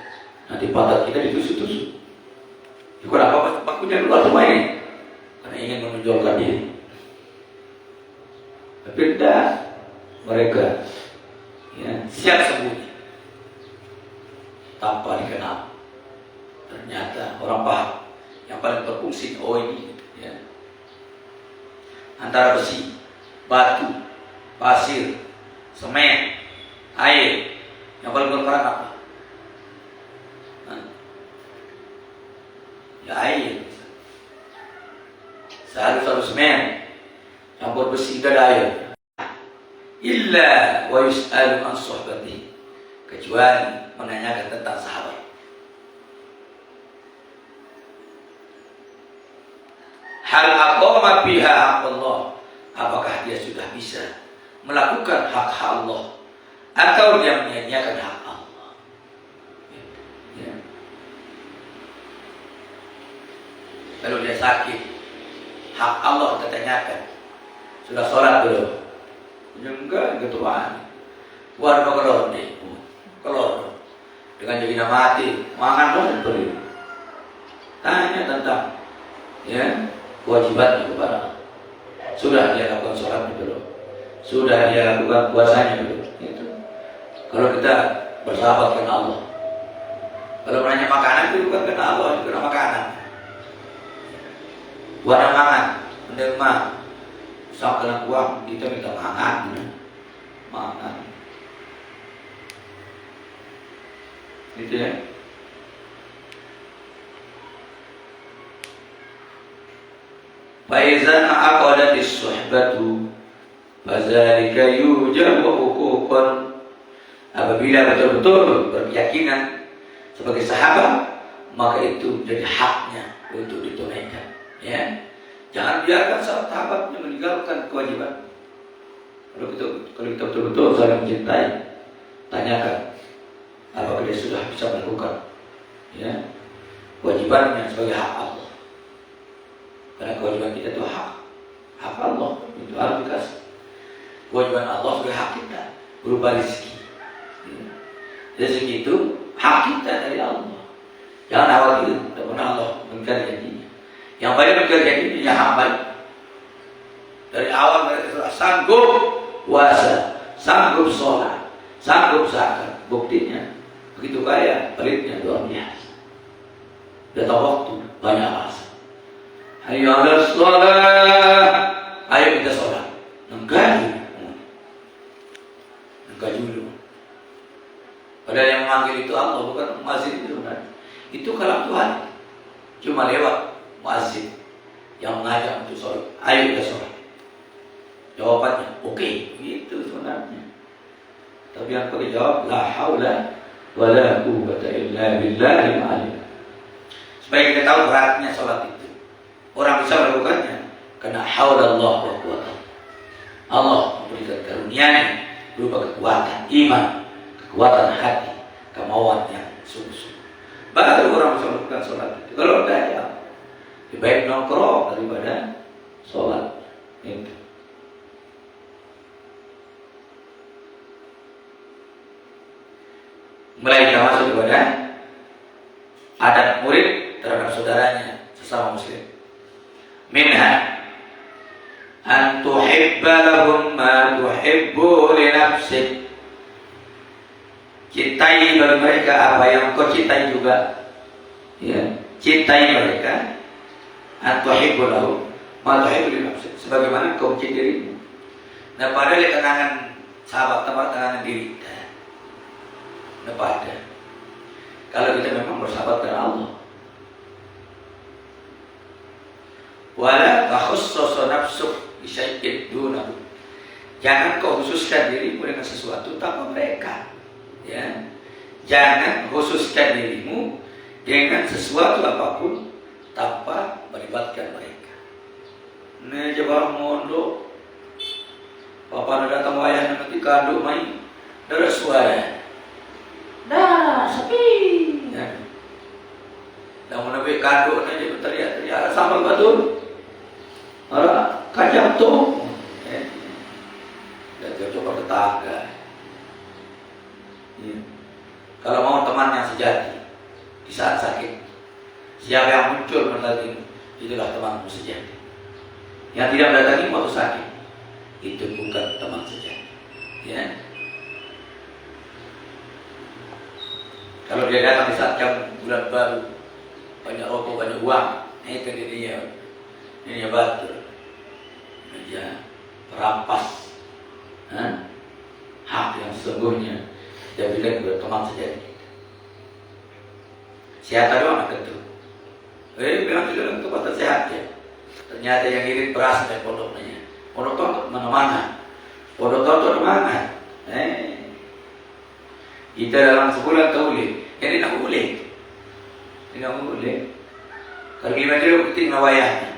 Nanti patah kita ditusuk-tusuk. Bukan apa-apa pakunya keluar semua ini, karena ingin menonjolkan diri. Tapi tidak, mereka ya, siap sembunyi tanpa dikenal. Ternyata orang paham yang paling berfungsi, oh ini ya. Antara besi, batu, pasir, semen, air, yang paling berperan apa? Ya air. Seharusnya semen campur besi dan air. Illa wa yus'alu an suhbati, kecuali menanyakan tentang sahabat. Hal aqama biha haqqallah, apakah dia sudah bisa melakukan hak Allah atau dia menyia-nyiakan hak Allah. Ya. Kalau dia sakit, hak Allah kita tanyakan, sudah sholat belum? Enggak, ketuaan. Waduh kelor deh, kelor. Dengan jadi mati, makan dong beri. Tanya tentang ya kewajibannya kepada Allah. Sudah dia lakukan sholat belum? Sudah dia lakukan puasanya belum? Itu. Kalau kita bersahabat dengan Allah, kalau menanya makanan itu bukan kena Allah, itu kena makanan. Warna makan, menerima, misalkan uang kita minta makan, makan. Gitu ya. Faizan aqadatis suhbatu fazalika yujabu huquqan. Apabila betul-betul berkeyakinan sebagai sahabat, maka itu jadi haknya untuk ditunaikan. Ya, jangan biarkan sahabatnya meninggalkan kewajiban. Kalau kita betul-betul saling mencintai, tanyakan apakah dia sudah bisa melakukan ya kewajibannya sebagai hak Allah. Karena kewajiban kita itu hak Allah, itu harus dikasih. Kewajiban Allah sebagai hak kita berupa rezeki. Ya. Rezeki itu hak kita dari Allah. Jangan khawatir, tidak pernah Allah memberikan janjinya. Yang banyak memberikan janjinya ya hamba. Dari awal mereka sudah sanggup puasa, sanggup sholat, sanggup zakat. Buktinya begitu kaya, pelitnya luar biasa. Sudah tahu waktu, banyak alasan. Hayya 'alas shalah, ayo kita sholat. Enggak dulu. Padahal yang memanggil itu Allah, bukan muazzin itu benar. Itu kalam Tuhan. Cuma lewat muazzin yang mengajak untuk sholat. Ayo kita sholat. Jawabannya, oke, gitu sebenarnya. Tapi yang perlu jawab, la haula wa la quwwata illa billahil aliyyil. Supaya kita tahu beratnya sholat itu. Orang bisa melakukannya karena haula Allah wa quwwata. Allah memberikan karunia-Nya berupa kekuatan iman, kekuatan hati, kemauan yang sungguh-sungguh. Baru orang bisa melakukan sholat itu. Kalau tidak ya, lebih baik nongkrong daripada sholat itu. Mulai kita masuk kepada adab murid terhadap saudaranya sesama muslim. Minha an tuhibba lahum ma tuhibbu li nafsik. Cintai bagi mereka apa yang kau cintai juga. Ya, cintai mereka. An tuhibbu lahum ma tuhibbu li nafsik. Sebagaimana kau mencintai dirimu. Nah, pada kenangan sahabat tempat kenangan diri. Pada kalau kita memang bersahabat dengan Allah, wala takhussus nafsuk bi syai'in dunahu. Jangan kau khususkan dirimu dengan sesuatu tanpa mereka. Ya. Jangan khususkan dirimu dengan sesuatu apapun tanpa melibatkan mereka. Nih jabal mondok, papa datang wayah nanti kandung main, dari suara. Dah, sepi. Ya. Dah mau nabi kandung aja berteriak-teriak sambal betul. Orang kacang tuh. Dan dia coba tetangga. Kalau mau teman yang sejati di saat sakit, siapa yang muncul mendatangi, itulah temanmu sejati. Yang tidak mendatangi waktu sakit, itu bukan teman sejati. Ya. Kalau dia datang di saat jam bulan baru, banyak rokok, banyak uang, itu dia batul. Dia perampas hak yang sesungguhnya dia berikan kepada teman sejati. Sehat ada anak itu. Bilang itu kata sehat ya. Ternyata yang irit beras dari pondoknya. Pondok itu mana-mana. Pondok itu mana? Kita dalam sebulan tauli. Ini tak boleh. Ini tak boleh. Kalau lima dia penting nawayahnya.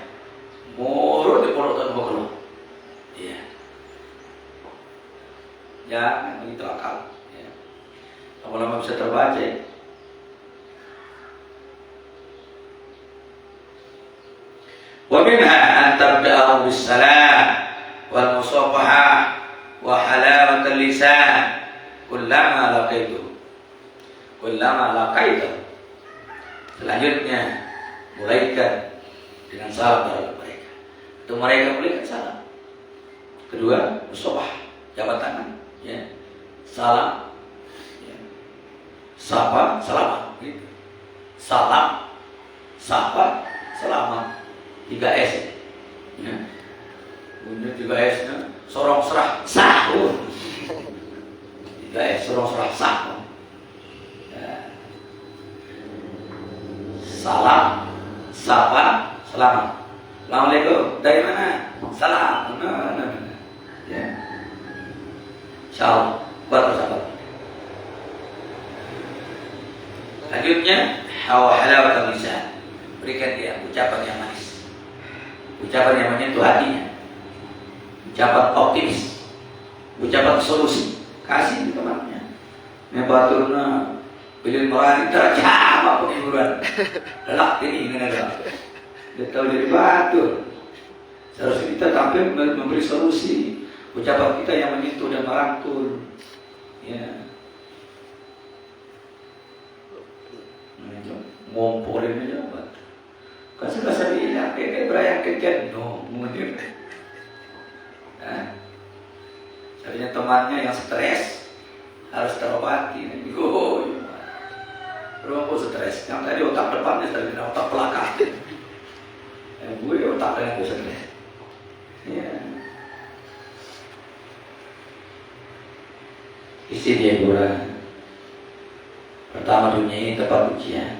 Murut di pondok itu bakal. Iya. Jangan begitu akal. Ya. Lama-lama bisa terbaca. ومنها أن تبدأه بالسلام والمصافحة وحلاوة اللسان كلما لقيته. Selanjutnya mulaikan dengan salam terhadap mereka. Itu mereka mulaikan salam. Kedua, musafahah, jabat tangan, ya. Salam, ya. Sapa, selamat. Gitu. Salam, sapa, selamat. 3S. Ya. Bunyi 3S nya sorong serah sahur. 3S sorong serah sahur. Ya. Salam, sapa, selamat. Assalamualaikum. Dari mana? Salam. Ya. Insyaallah buat sahabat. Lanjutnya halawat lisan. Berikan dia ucapan yang manis. Ucapan yang menyentuh hatinya, ucapan optimis, ucapan solusi, kasih di temannya. Nebaturna bilin marani terjama penghiburan. Lelak ini adalah dia tahu dari batur. Seharusnya kita tampil memberi solusi. Ucapan kita yang menyentuh dan merangkul. Ya. Ngomporin aja apa? Kasih bilang, kayak berayang kejen, no, mundur. Sebenarnya temannya yang stres harus terobati. Berapa stres? Yang tadi otak depannya tadi otak belakang. Gue otaknya gue stres. Ya. Isi dia kurang. Pertama dunia ini tempat ujian.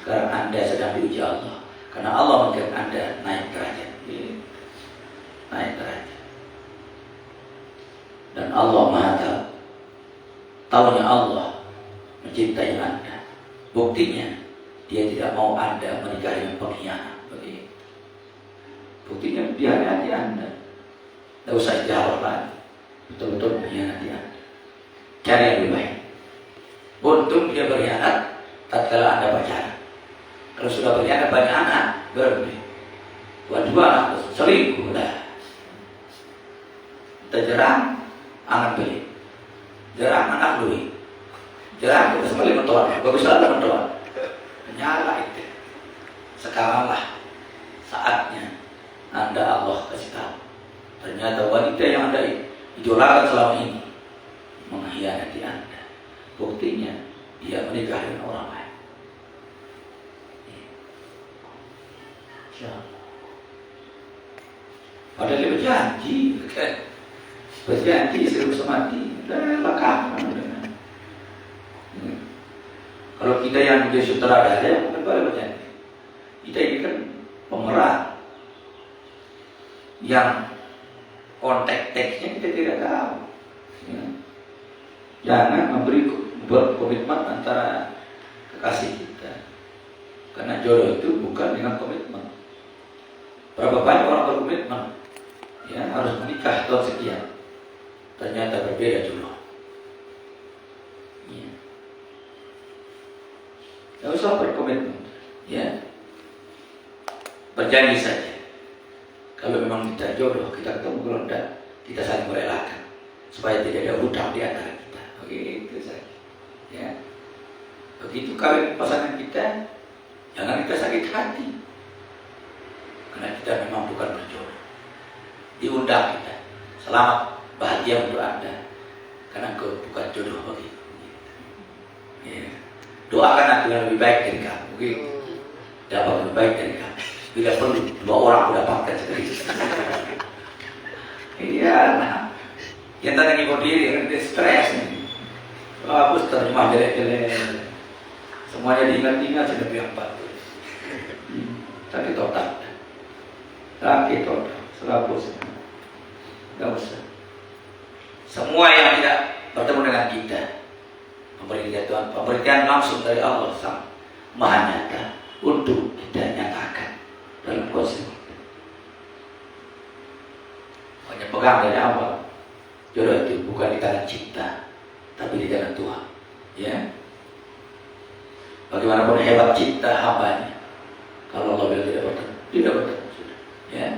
Sekarang Anda sedang diuji Allah. Karena Allah menjadikan Anda naik derajat. Naik derajat. Dan Allah Maha Tahu. Tahunya Allah mencintai Anda. Buktinya Dia tidak mau Anda menikah dengan pengkhianat. Begitu. Buktinya Dia hati Anda. Tidak usah jawab lagi. Betul-betul mengkhianati Anda. Cari yang lebih baik. Untung Dia berkhianat tatkala Anda pacaran. Kalau sudah berkhianat banyak anak, berarti dua anak selingkuh dah. Kita jerang anak beli, jerang anak lui, jerang kita sekali mentoan, bagus lah mentoan, nyala itu. Sekaranglah saatnya Anda Allah kasih tahu. Ternyata wanita yang Anda idolakan selama ini mengkhianati Anda. Buktinya dia menikah dengan orang lain. Padahal dia berjanji, berjanji serius mati, lekap. Kalau kita yang menjadi sutradara, bukan pada berjanji. Kita ini kan pemeran yang konteks teksnya kita tidak tahu. Ya. Jangan buat komitmen antara kekasih kita, karena jodoh itu bukan dengan komitmen. Berapa banyak orang berkomitmen, ya harus menikah tahun sekian, ternyata berbeda jodoh. Ya. Tidak usah berkomitmen, ya berjanji saja. Kalau memang kita jodoh, kita ketemu, kalau tidak, kita saling merelakan supaya tidak ada hutang di antara kita. Begitu saja. Ya. Begitu kawin pasangan kita, jangan kita sakit hati. Karena kita memang bukan berjodoh. Diundang kita. Selamat, bahagia untuk Anda. Karena engkau bukan jodoh bagi. Ya. Doakan aku yang lebih baik dari kamu. Begitu. Dapat lebih baik dari kamu. Bila perlu, 2 orang aku dapatkan sekali. Iya, nah. Yang tadi ngikut diri, dia stres. Hapus terjemah jelek-jelek. Semuanya diingat-ingat sudah bilang batu. Tapi total. Tapi total. Selapus. Tidak usah. Semua yang tidak bertemu dengan kita, pemberian Tuhan, pemberian langsung dari Allah Sang Maha Nyata untuk kita nyatakan dalam kuasa. Hanya pegang dari awal. Jodoh itu bukan di tangan cipta, tapi di tangan Tuhan. Ya. Bagaimanapun hebat cipta hambanya, kalau Allah bilang tidak bertemu, tidak bertemu sudah. Ya.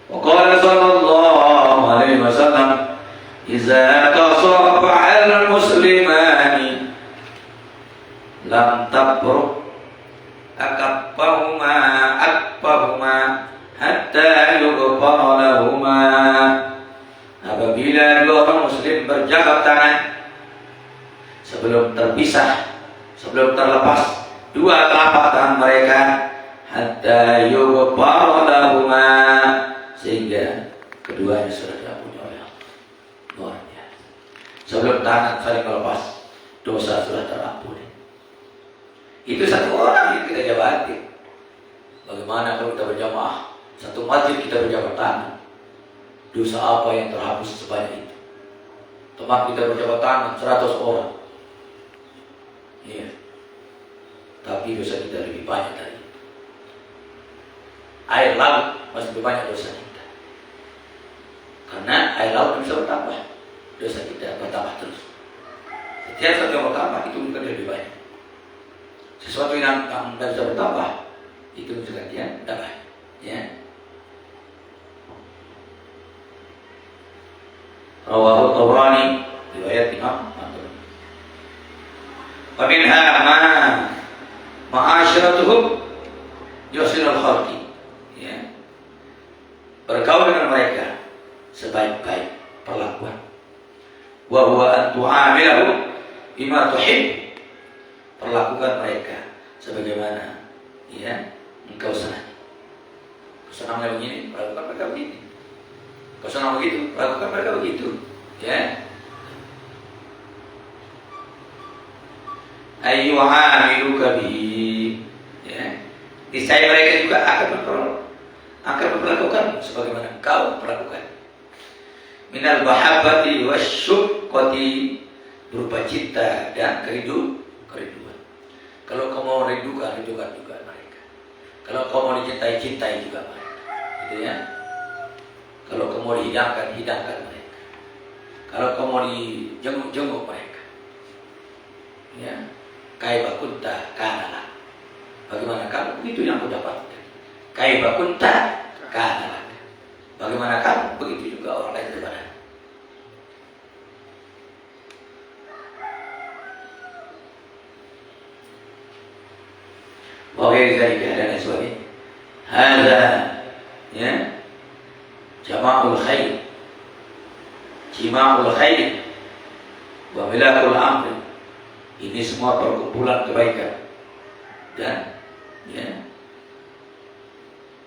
وقال صلى الله عليه وسلم إذا تصافح المسلمان لم تبرك أكفهما حتى يغفر لهما. Apabila 2 orang muslim berjabat tangan sebelum terpisah, sebelum terlepas 2 telapak tangan mereka, hatta yughfar lahuma, sehingga keduanya sudah diampuni oleh Allah. Luar biasa. Sebelum tangan saling melepas, dosa sudah terampuni. Itu 1 orang yang kita jabati. Bagaimana kalau kita berjamaah, 1 masjid kita berjabat tangan, dosa apa yang terhapus sebanyak itu? Teman kita berjabat tangan 100 orang. Iya. Tapi dosa kita lebih banyak dari itu. Air laut masih lebih banyak dosa kita. Karena air laut bisa bertambah, dosa kita bertambah terus. Setiap satu yang bertambah itu bukan lebih banyak. Sesuatu yang tidak bisa bertambah itu juga dia tambah. Ya. Rawahu Tabrani, riwayat Imam An-Nawawi. Wa minha ma'asyaratuhum yuhsinul khalqi. Ya. Bergaul dengan mereka sebaik-baik perlakuan. Wa huwa an tu'amilahum bima tuhib. Perlakukan mereka sebagaimana ya engkau senang. Kau senangnya begini, perlakukan mereka begini. Kau senang begitu, perlakukan mereka begitu. Ya. Ayyuhamiluka bihi. Ya. Niscaya mereka juga akan memperlakukan sebagaimana engkau perlakukan. Minal bahabbati wasyuqqati, berupa cinta dan kerinduan. Kalau kau mau rindukan juga mereka. Kalau kau mau dicintai, cintai juga mereka. Gitu ya. Kalau kau mau dihidangkan, hidangkan mereka. Kalau kau mau dijenguk mereka. Ya. Kaifa kunta kana. Bagaimana kamu? Begitu yang kau dapatkan. Kaifa kunta kana. Bagaimana kamu? Begitu juga orang lain kepada. Wahai zalika dan sebagainya. Hada ya jama'ul khair, jima'ul khair wa milakul amri. Ini semua perkumpulan kebaikan dan ya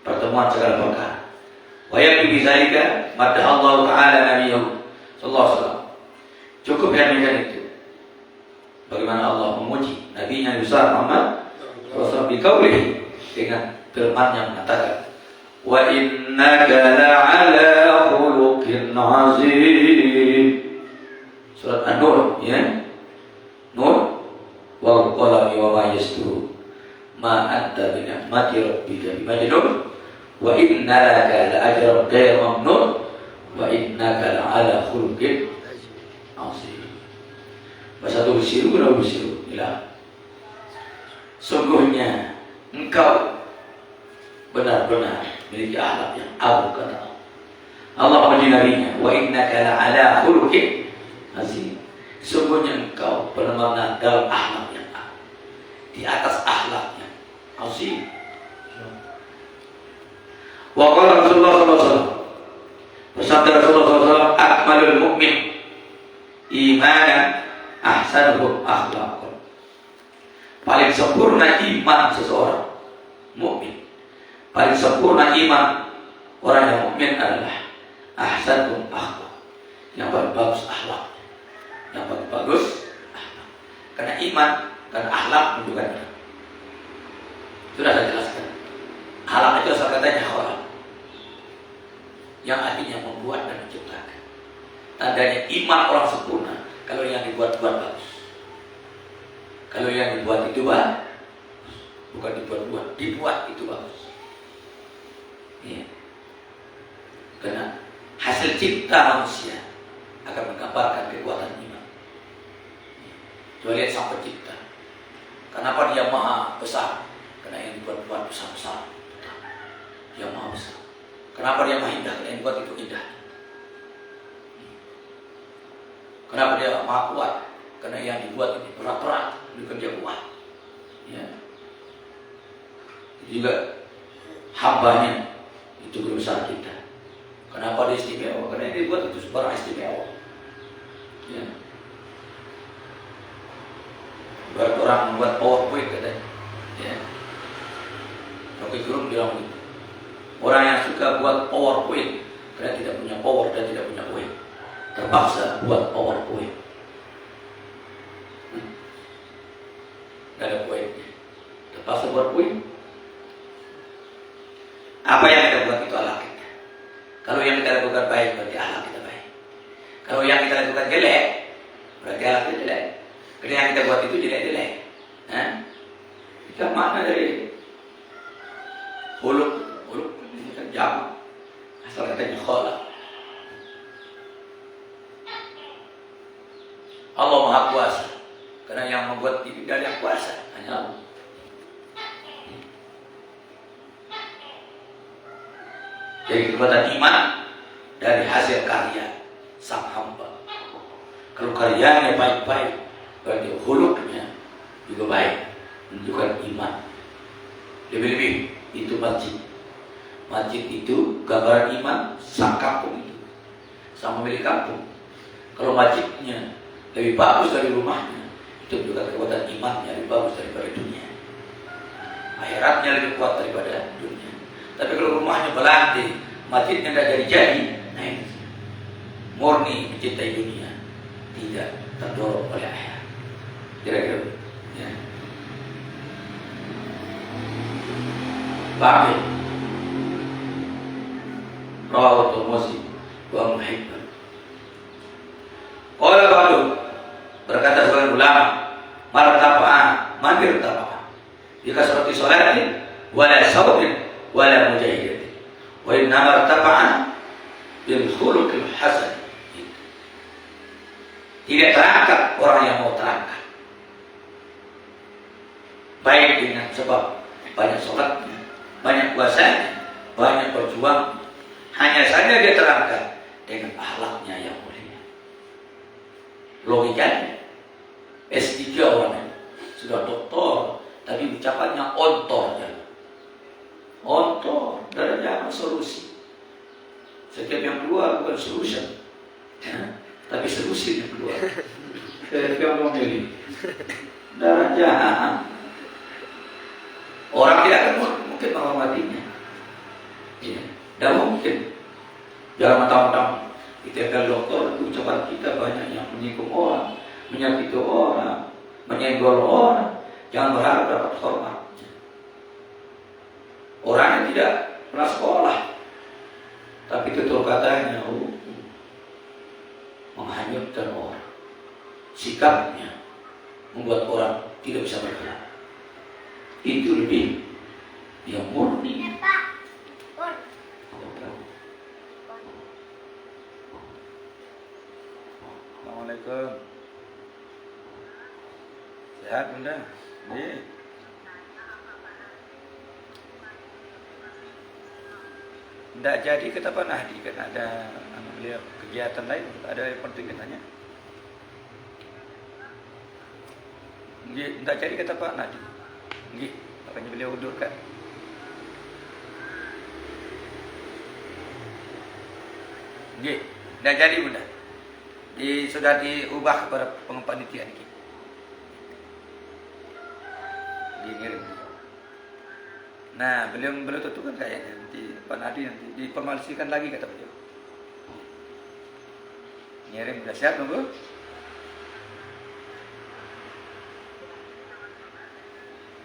pertemuan segala perkara. Wa yakfi bizalika madha Allah taala nabiyahu sallallahu alaihi wasallam. Cukup yang itu. Bagaimana Allah memuji nabinya besar Muhammad Rasul biqaulihi, dengan firman yang mengatakan wa innaka la'ala khuluqin 'azim. Surat An-Nur ya. Nur wal qalami wa ma yasturun ma anta bi ni'mati rabbika bimajnun wa inna laka la'ajran ghayra mamnun wa innaka la'ala khuluqin 'azim. Bahasa tulisan ila sungguhnya engkau benar-benar memiliki akhlak yang agung kata Allah. Allah memuji nabinya, wa innaka la'ala khuluqin azim. Sesungguhnya engkau benar-benar dalam akhlak yang agung, di atas akhlak yang azim. Wa qala Rasulullah sallallahu alaihi wasallam, bersabda Rasulullah sallallahu alaihi wasallam, akmalul mu'min imanan ahsanuhum akhlaqan. Paling sempurna iman seseorang mukmin, paling sempurna iman orang yang mukmin adalah ahsanuhum akhlaq, yang paling bagus akhlak, yang paling bagus akhlak. Karena iman dan akhlak menunjukkan itu. Sudah saya jelaskan. Akhlak itu asal katanya khalaq, yang artinya membuat dan menciptakan. Tandanya iman orang sempurna kalau yang dibuat-buat bagus. Kalau yang dibuat itu bagus, bukan dibuat-buat, dibuat itu bagus. Ya. Karena hasil cipta manusia akan menggambarkan kekuatan iman. Coba lihat sang pencipta. Kenapa dia maha besar? Karena yang dibuat-buat besar-besar. Dia maha besar. Kenapa dia maha indah? Karena yang dibuat itu indah. Kenapa dia maha kuat? Karena yang dibuat ini berat-berat, bukan dia kuat. Ya. Juga hambanya itu guru besar kita. Kenapa dia istimewa? Karena yang dibuat itu sebarang istimewa. Ya. Buat orang membuat PowerPoint katanya. Ya. Rocky Gerung bilang begitu. Orang yang suka buat PowerPoint karena tidak punya power dan tidak punya poin, terpaksa buat PowerPoint. Gak ada poinnya, terpaksa buat poin. Apa yang kita buat itu akhlak kita. Kalau yang kita lakukan baik berarti akhlak kita baik. Kalau yang kita lakukan jelek berarti akhlak kita jelek. Karena yang kita buat itu jelek-jelek. Kita makna dari huluk ini kan jamak, asal katanya khalaq. Allah Maha Kuasa. Karena yang membuat ini dari yang kuasa hanya Allah. Jadi kekuatan iman dari hasil karya sang hamba. Kalau karyanya baik-baik, berarti huluknya juga baik, menunjukkan iman. Lebih-lebih itu masjid. Masjid itu gambaran iman sang kampung itu, sang pemilik kampung. Kalau masjidnya lebih bagus dari rumahnya, itu juga kekuatan imannya lebih bagus daripada dunia. Akhiratnya lebih kuat daripada dunia. Tapi kalau rumahnya belanti, masjidnya tidak jadi-jadi, nah ini murni mencintai dunia, tidak terdorong oleh akhirat. Kira-kira, ya. Paham ya? Rawatul Muslim wa Muhibban. Qala ba'du, berkata sebagian ulama, martafa'a mandir tafa'a jika seperti sholatin wala sawbin wala mujahidatin wa inna martafa'a bil khuluqil hasan. Tidak terangkat orang yang mau terangkat baik dengan sebab banyak sholatnya, banyak puasanya, banyak berjuang. Hanya saja dia terangkat dengan akhlaknya yang mulia. Logikanya S3 orangnya sudah doktor, tapi ucapannya ontor aja. Ontor, darahnya solusi. Setiap yang keluar bukan solution, tapi solusi yang keluar. Setiap yang memilih darah jahat. Orang tidak akan mungkin menghormatinya. Ya, tidak mungkin. Jangan mentang-mentang kita adalah dokter, ucapan kita banyak yang menyinggung orang, menyakiti orang, menyenggol orang. Jangan berharap dapat hormat. Orang yang tidak pernah sekolah, tapi tutur katanya menghanyutkan orang. Sikapnya membuat orang tidak bisa bergerak. Itu lebih yang murni. Assalamualaikum. Sehat bunda? Iya. Tidak jadi kata Pak Nahdi, kan ada beliau kegiatan lain, ada yang penting katanya. Tidak jadi kata Pak Nahdi. Nggih, makanya beliau undurkan. Nggih, tidak jadi Bunda. Sudah diubah kepada pengepanitiaan ini. Ngirim. Nah, beliau tentukan kayaknya nanti Pak Nadi nanti diformalisikan lagi kata beliau. Ngirim udah siap nunggu?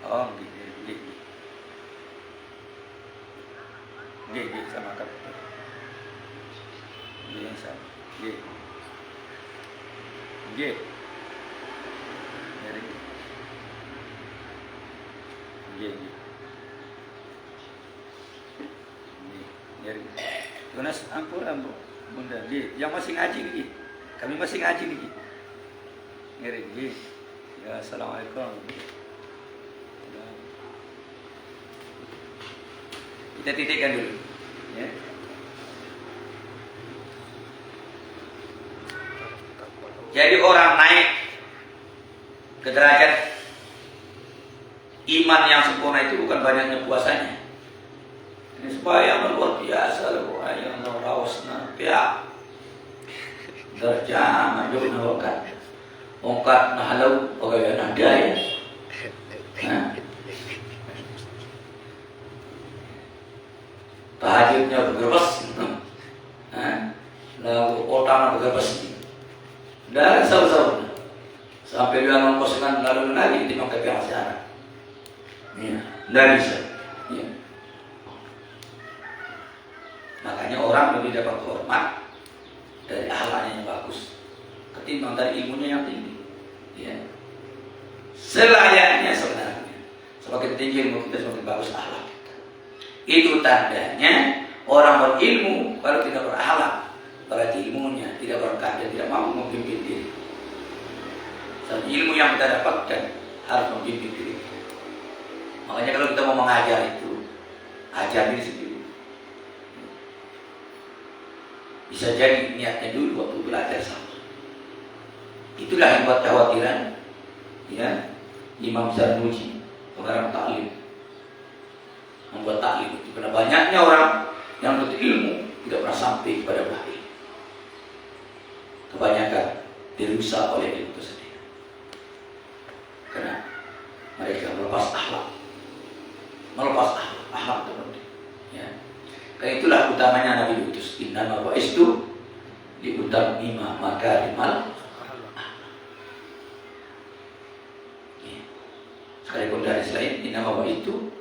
Oh, gini, sama kata. Gini sama, gini. Gini. Tunas ampura Bunda, yang masih ngaji nih, kami masih ngaji nih. Ngeri, ya assalamualaikum. Kita titikkan dulu, ya. Jadi orang naik ke derajat iman yang sempurna itu bukan banyaknya puasanya. Ini sembahyang luar biasa loh, ayam rawasna pihak derajat majuk nawakan ongkat nahalau bagaimana dia ya. Tahajudnya bergerbes, lalu otang bergerbes. Dan sama-sama sampai dia mengkosongkan lalu lagi di mangkap yang sekarang. Ya, tidak bisa. Ya. Makanya orang lebih dapat hormat dari akhlaknya yang bagus ketimbang dari ilmunya yang tinggi. Ya. Selayaknya sebenarnya semakin tinggi ilmu kita semakin bagus akhlak kita. Itu tandanya orang berilmu kalau tidak berakhlak berarti ilmunya tidak berkah dan tidak mampu memimpin diri. Dan ilmu yang kita dapatkan harus memimpin diri. Makanya kalau kita mau mengajar itu ajar diri sendiri. Bisa jadi niatnya dulu waktu belajar sama. Itulah yang buat kekhawatiran ya Imam Zarnuji pengarang taklim membuat taklim itu karena banyaknya orang yang menuntut ilmu tidak pernah sampai kepada bahaya. Kebanyakan dirusak oleh ilmu itu sendiri karena mereka melepas akhlak itu penting ya. Karena itulah utamanya Nabi diutus innama bu'istu liutammima makarimal ya. Sekalipun dari selain innama bu'istu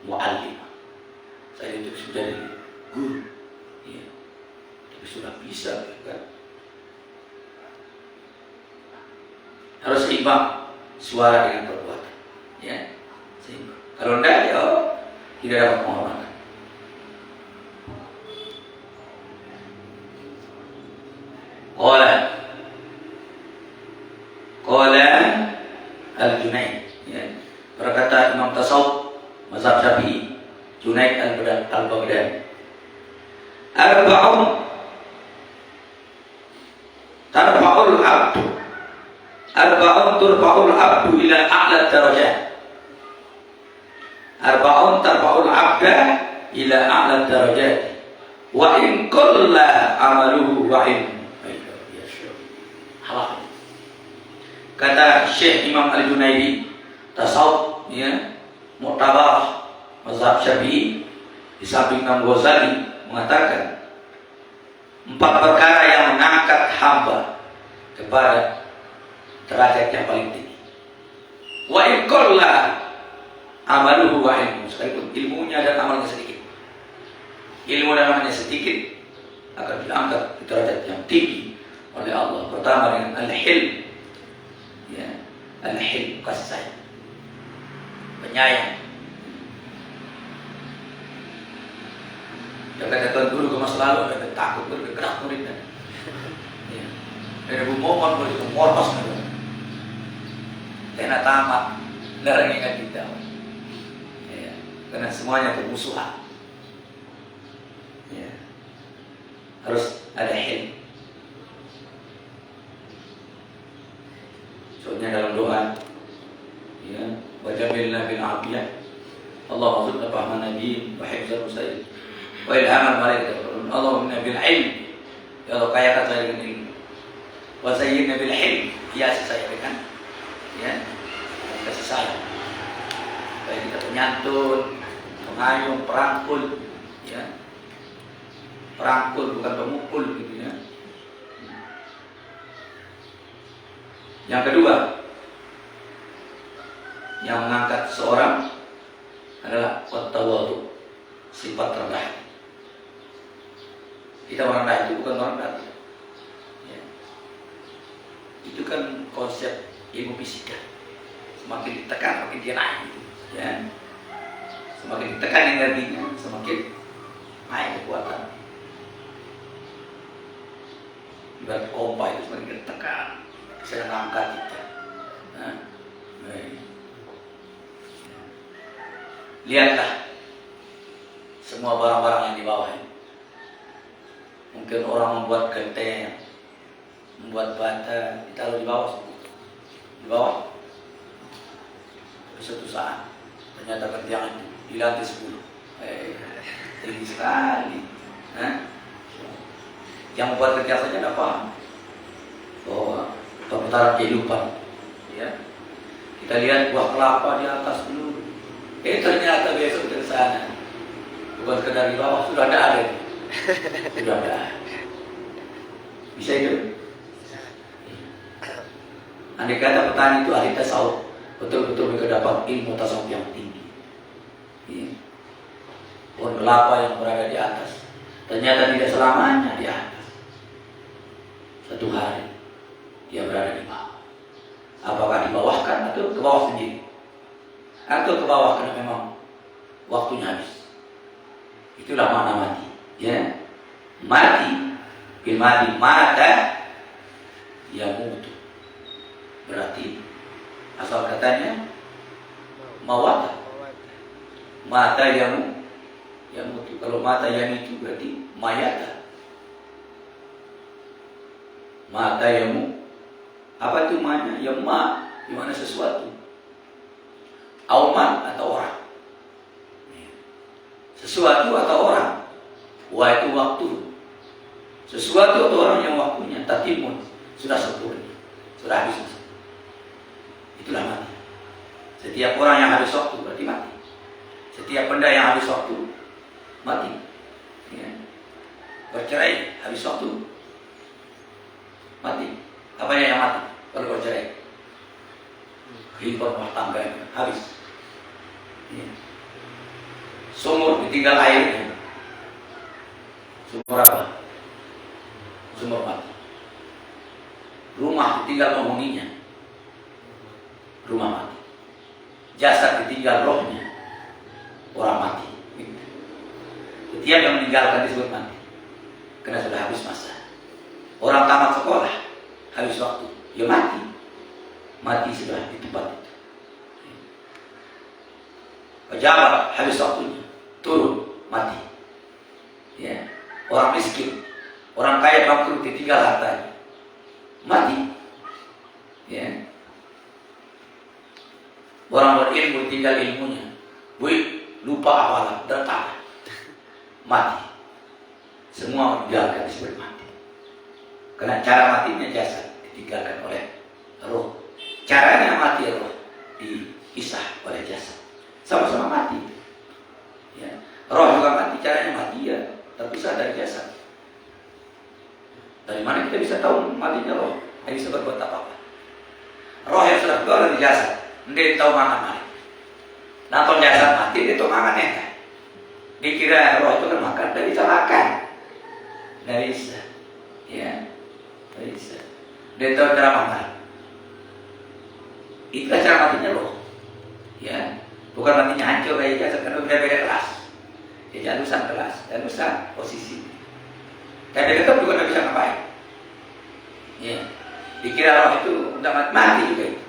mu'allimah, saya itu sudah jadi guru ya. Tapi sudah bisa kan harus seimbang suara dengan perbuatan ya, seimbang. Kalau tidak ya tidak dapat penghormatan. Qala Al-Junaid ya. Berkata Imam Tasawuf mazhab Syafi'i Junaid Al-Baghdadi arba'un turfa'ul abdu ila a'la darajat. Arba'un tarfa'ul abda ila a'la darajat wa in qalla amaluhu wa in halal. Kata Syekh Imam Al-Junaidi tasawuf ya mu'tabar mazhab Syafi'i di samping Imam Ghazali mengatakan 4 perkara yang mengangkat hamba kepada derajat yang paling tinggi. Wa in qalla amaluhu wa ilmu, sekalipun ilmunya dan amalnya sedikit. Ilmu dan amalnya sedikit akan diangkat ke derajat yang tinggi oleh Allah. Pertama dengan al-hilm ya, al-hilm kasih sayang, penyayang. Yang kata dulu ke masa lalu ada takut bergerak muridnya. Ya. Ada Bu Muhammad boleh kemormas kan. Karena tamat larang ingat kita. Ya. Karena semuanya bermusuhan. Ya. harus ada hilm. Soalnya dalam doa, ya, wajamilna bil afiyah, Allah maksudnya fahman nabi, wa hifzal musta'id, wa ilhaman malaikat, Allahumma bil ilm, ya Allah kayakan saya dengan ilmu, wa sayyidna bil hilm, hiasi saya dengan, ya, kasih sayang, supaya kita penyantun, pengayun, perangkul, ya, perangkul bukan pemukul, gitu ya. Yang kedua, yang mengangkat seorang adalah at-tawadhu, sifat rendah. Kita merendah itu bukan merendah, ya. Itu kan konsep ilmu fisika. Semakin ditekan, makin dia naik, gitu, ya. Semakin ditekan energinya, semakin naik kekuatan. Ibarat pompa itu semakin ditekan, saya mengangkat kita. Nah, lihatlah semua barang-barang yang di bawah ini. Mungkin orang membuat genteng, membuat bata, ditaruh di bawah. Di bawah. Suatu saat ternyata genteng itu di lantai 10. Tinggi sekali. Yang membuat genteng saja tidak paham bahwa perputaran kehidupan, ya. Kita lihat buah kelapa di atas dulu, ternyata besok dari sana bukan sekedar di bawah, sudah ada, sudah ada. Bisa itu? Andai kata petani itu ahli tasawuf, betul-betul mereka dapat ilmu tasawuf yang tinggi, ya. Pohon kelapa yang berada di atas ternyata tidak selamanya di atas. Satu hari dia berada di bawah. Apakah di bawah kan atau ke bawah sendiri? Atau ke bawah karena memang waktunya habis. Itulah makna mati, ya. Mati, bil mati mata ya mutu. Berarti asal katanya mawata. Mata ya mutu. Kalau mata yang itu berarti mayata. Mata yamu, apa itu maknanya? Yang ma, di mana sesuatu. Auman atau orang. Sesuatu atau orang. Wa itu waktu. Sesuatu atau orang yang waktunya tatimun, sudah sempurna, sudah habis masa. Itulah mati. Setiap orang yang habis waktu berarti mati. Setiap benda yang habis waktu mati, ya. Bercerai habis waktu mati. Apa yang mati kalau bercerai? Kehidupan rumah tangga habis, ya. Sumur ditinggal airnya. Sumur apa? Sumur mati. Rumah ditinggal penghuninya. Rumah mati. Jasad ditinggal rohnya. Orang mati. Setiap yang meninggalkan disebut mati, karena sudah habis masa. Orang tamat sekolah, habis waktu, ya mati. Mati sudah di tempat itu. Pejabat, habis waktunya, turun, mati. Ya. Orang miskin, orang kaya bangkrut, ditinggal hartanya, mati. Ya. Orang berilmu, tinggal ilmunya, lupa awalan, tertawa, mati. Semua meninggalkan disebut mati. Karena cara matinya jasad ditinggalkan oleh roh. Caranya mati roh dipisah oleh jasad. Sama-sama mati. Ya. Roh juga mati, caranya mati ya terpisah dari jasad. Dari mana kita bisa tahu matinya roh? Tidak bisa berbuat apa-apa. Roh yang sudah keluar dari jasad, dia tahu makan. Nonton jasad mati, dia tahu makan enak. Dikira roh itu kan makan, tidak bisa makan. Tidak bisa. Ya. Bisa. Dia tahu cara makan. Itulah cara matinya loh. Ya, bukan matinya hancur kayak jasad, karena beda-beda kelas. Dia jalusan kelas, jalusan posisi. Tapi tetap juga tidak bisa ngapain. Ya, dikira roh itu udah mati juga itu.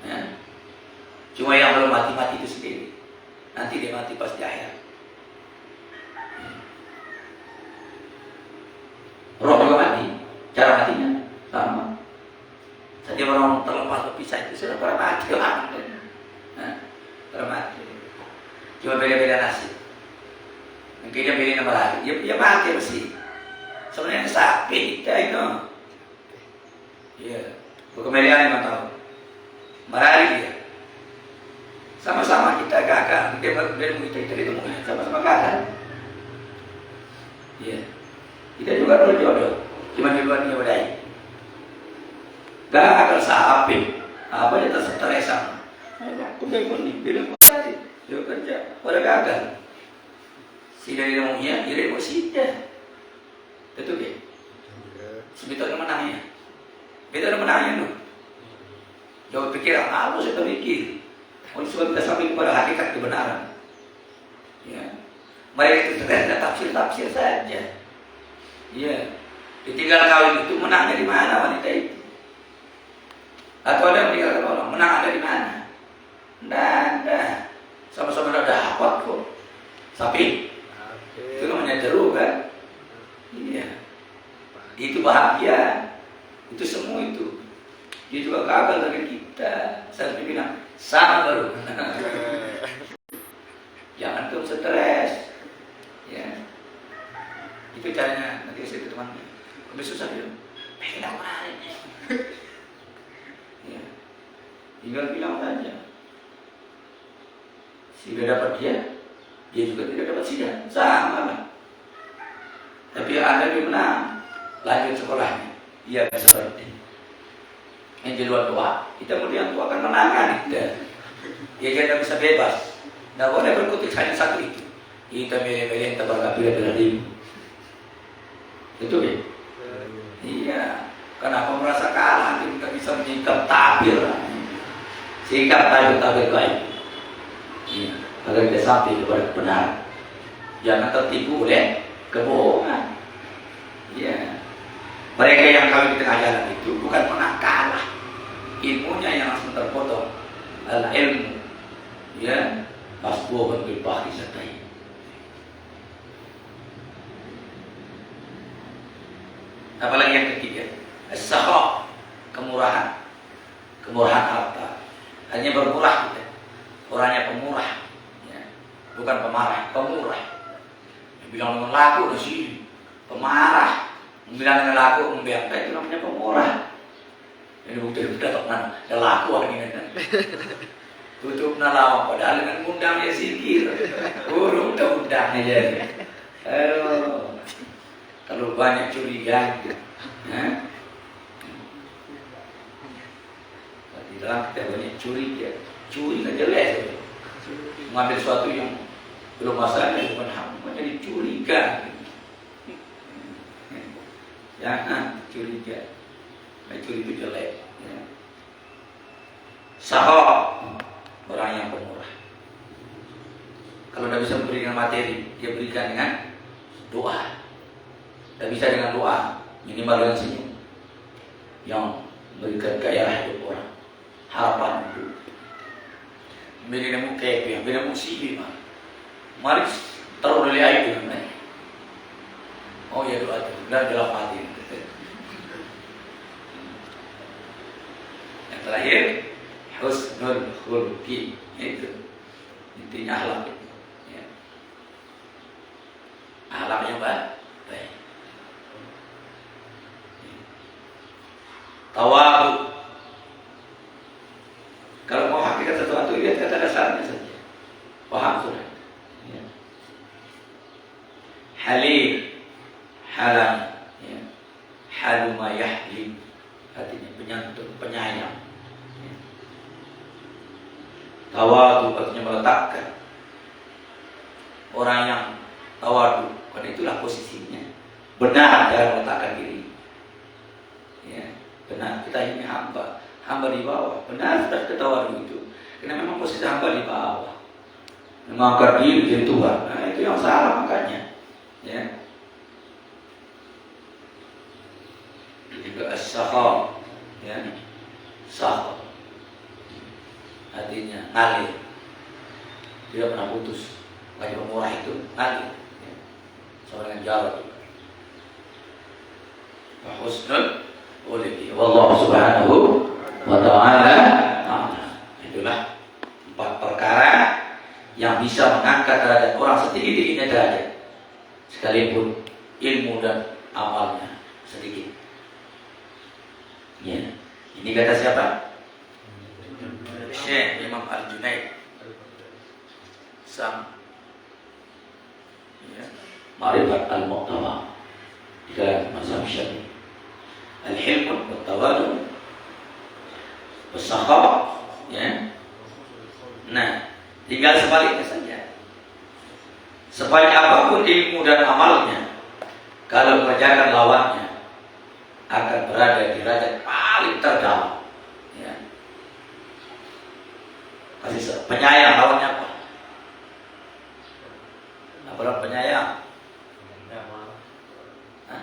Ya. Cuma yang belum mati itu sendiri. Nanti dia mati pas di akhir. orang terlepas berpisah itu sudah pada mati orang. Pada mati. Cuma beda-beda nasib. Mungkin dia pilih nama lagi, dia mati mesti. Sebenarnya sapi kita itu. Iya. Kekembalian 5 tahun. Marari dia. Sama-sama kita gagal. Dia kita itu sama-sama gagal. Iya. Kita juga berjodoh. Cuma di luar dia berdaya. Gagal sapi. Apa dia terseterai sama. Aku bego nih. Bilang tadi. Dia kerja. Pada gagal. Si dari rumahnya, dia mau sida. Betul ya? Sebentar menangnya. Kita ada menangnya tuh. Jauh pikiran, apa saya terpikir? Oleh sebab kita sampai kepada hakikat kebenaran. Ya. Mereka itu terkena tafsir-tafsir saja. Ya. Ditinggal kawin itu menangnya di mana wanita itu? Atau ada yang meninggalkan orang, menang ada di mana? Tidak ada. Sama-sama ada dapat kok. Sapi. Itu namanya jeruk kan? Iya. Itu bahagia. Itu semua itu. Dia juga gagal dengan kita. Saya bilang sama baru. Jangan terus stres. Ya. Itu caranya. Nanti saya ke temannya. Lebih susah dia. Pengen aku kemarin. Ya. Tinggal bilang saja. Si dia dapat dia juga tidak dapat sida. Sama lah. Tapi ada yang menang. Lanjut sekolahnya. Ia seperti yang di luar doa. Kita kemudian Tuhan akan menangkan kita. Dia tidak bisa bebas. Tidak boleh berkutik hanya satu itu. Kita milih-milih tabarkabila berhadim. Betul ya? Iya. Kenapa merasa kalah? Kita bisa menyingkap tabir. Sikap tabir baik. Iya. Agar kita sampai kepada benar. Jangan tertipu oleh kebohongan. Iya. Mereka yang kawin di tengah jalan itu bukan pernah kalah. Ilmunya yang langsung terpotong. Al-ilmu. Ya. Masbuhun bil fahisatain. Apalagi yang ketiga, as-sakha, kemurahan. Kemurahan harta. Hanya bermurah kita. Orangnya pemurah. Ya. Bukan pemarah, pemurah. Dia bilang dengan laku di sini. Pemarah. Bilang dengan laku, membiarkan itu namanya pemurah. Ini bukti dapat mana? Ada laku ini kan. Tutup nalawang padahal dengan undangnya zikir. Burung tak undangnya jadi. Aduh. Kalau banyak curiga gitu. Di dalam kita banyak curiga. Curi kan jelek. Mengambil sesuatu yang belum masalahnya bukan hak, jadi curiga. Jangan curiga. Curi itu jelek. Ya. Sahab, orang yang pemurah. Kalau tidak bisa memberikan materi, dia berikan dengan doa. Tidak bisa dengan doa, minimal dengan senyum. Yang memberikan gairah hidup orang, harapan hidup. Beri nemu kepi, beri nemu sibi mah. Mari taruh dari air dengan mereka. Oh ya doa itu, dan dalam hati. Yang terakhir, husnul khuluqi, itu intinya akhlak. Ya. Akhlaknya baik. Tawadu. Kalau mau hakikat sesuatu, lihat kata dasarnya saja. Paham sudah. Ya. Halim, halam, ya. Haluma yahlim, artinya penyantun, penyayang. Ya. Tawadu artinya meletakkan. Orang yang tawadu, karena itulah posisinya. Benar dalam meletakkan diri. Ya. Benar, kita ini hamba di bawah. Benar sudah ketawadu itu. Karena memang posisi hamba di bawah. Mengangkat diri jadi Tuhan. Nah itu yang salah makanya. Ya. Juga as-sakha. Ya. Sakha. Artinya ngalir. Tidak pernah putus. Makanya pemurah itu ngalir. Ya. Sama dengan Jawa juga. Wa husnul khuluqi. Wallahu subhanahu wa ta'ala. Itulah 4 perkara yang bisa mengangkat derajat orang setinggi-tingginya derajat, sekalipun ilmu dan amalnya sedikit. Ya. Ini kata siapa? Syekh Imam Al-Junaid sang Ma'rifat Al-Muqtawa di dalam mazhab Syafi'i. Al-hilm wa tawadu wa sakha, ya. Nah, tinggal sebaliknya saja. Sebanyak apapun ilmu dan amalnya, kalau mengerjakan lawannya akan berada di derajat paling terdalam. Ya. Kasih penyayang lawannya apa? Apa penyayang? Hah?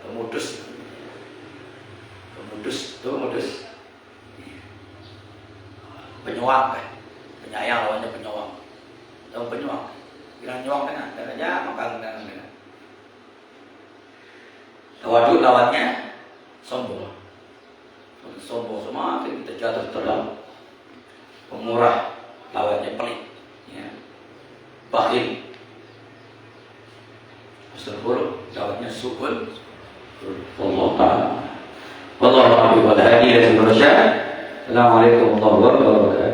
Pemudus. Penyuang kan? Penyayang lawannya penyuang. Tahu penyuang? Bilang nyuang kan? Ya, makan dengan. Tawaduk lawannya sombong. Sombong semakin kita jatuh terdalam. Pemurah lawannya pelit, ya. Bakhil. Astagfirullah lawannya sukun. Allah ta'ala. Wallahu a'lam bishawab. Assalamualaikum warahmatullahi wabarakatuh.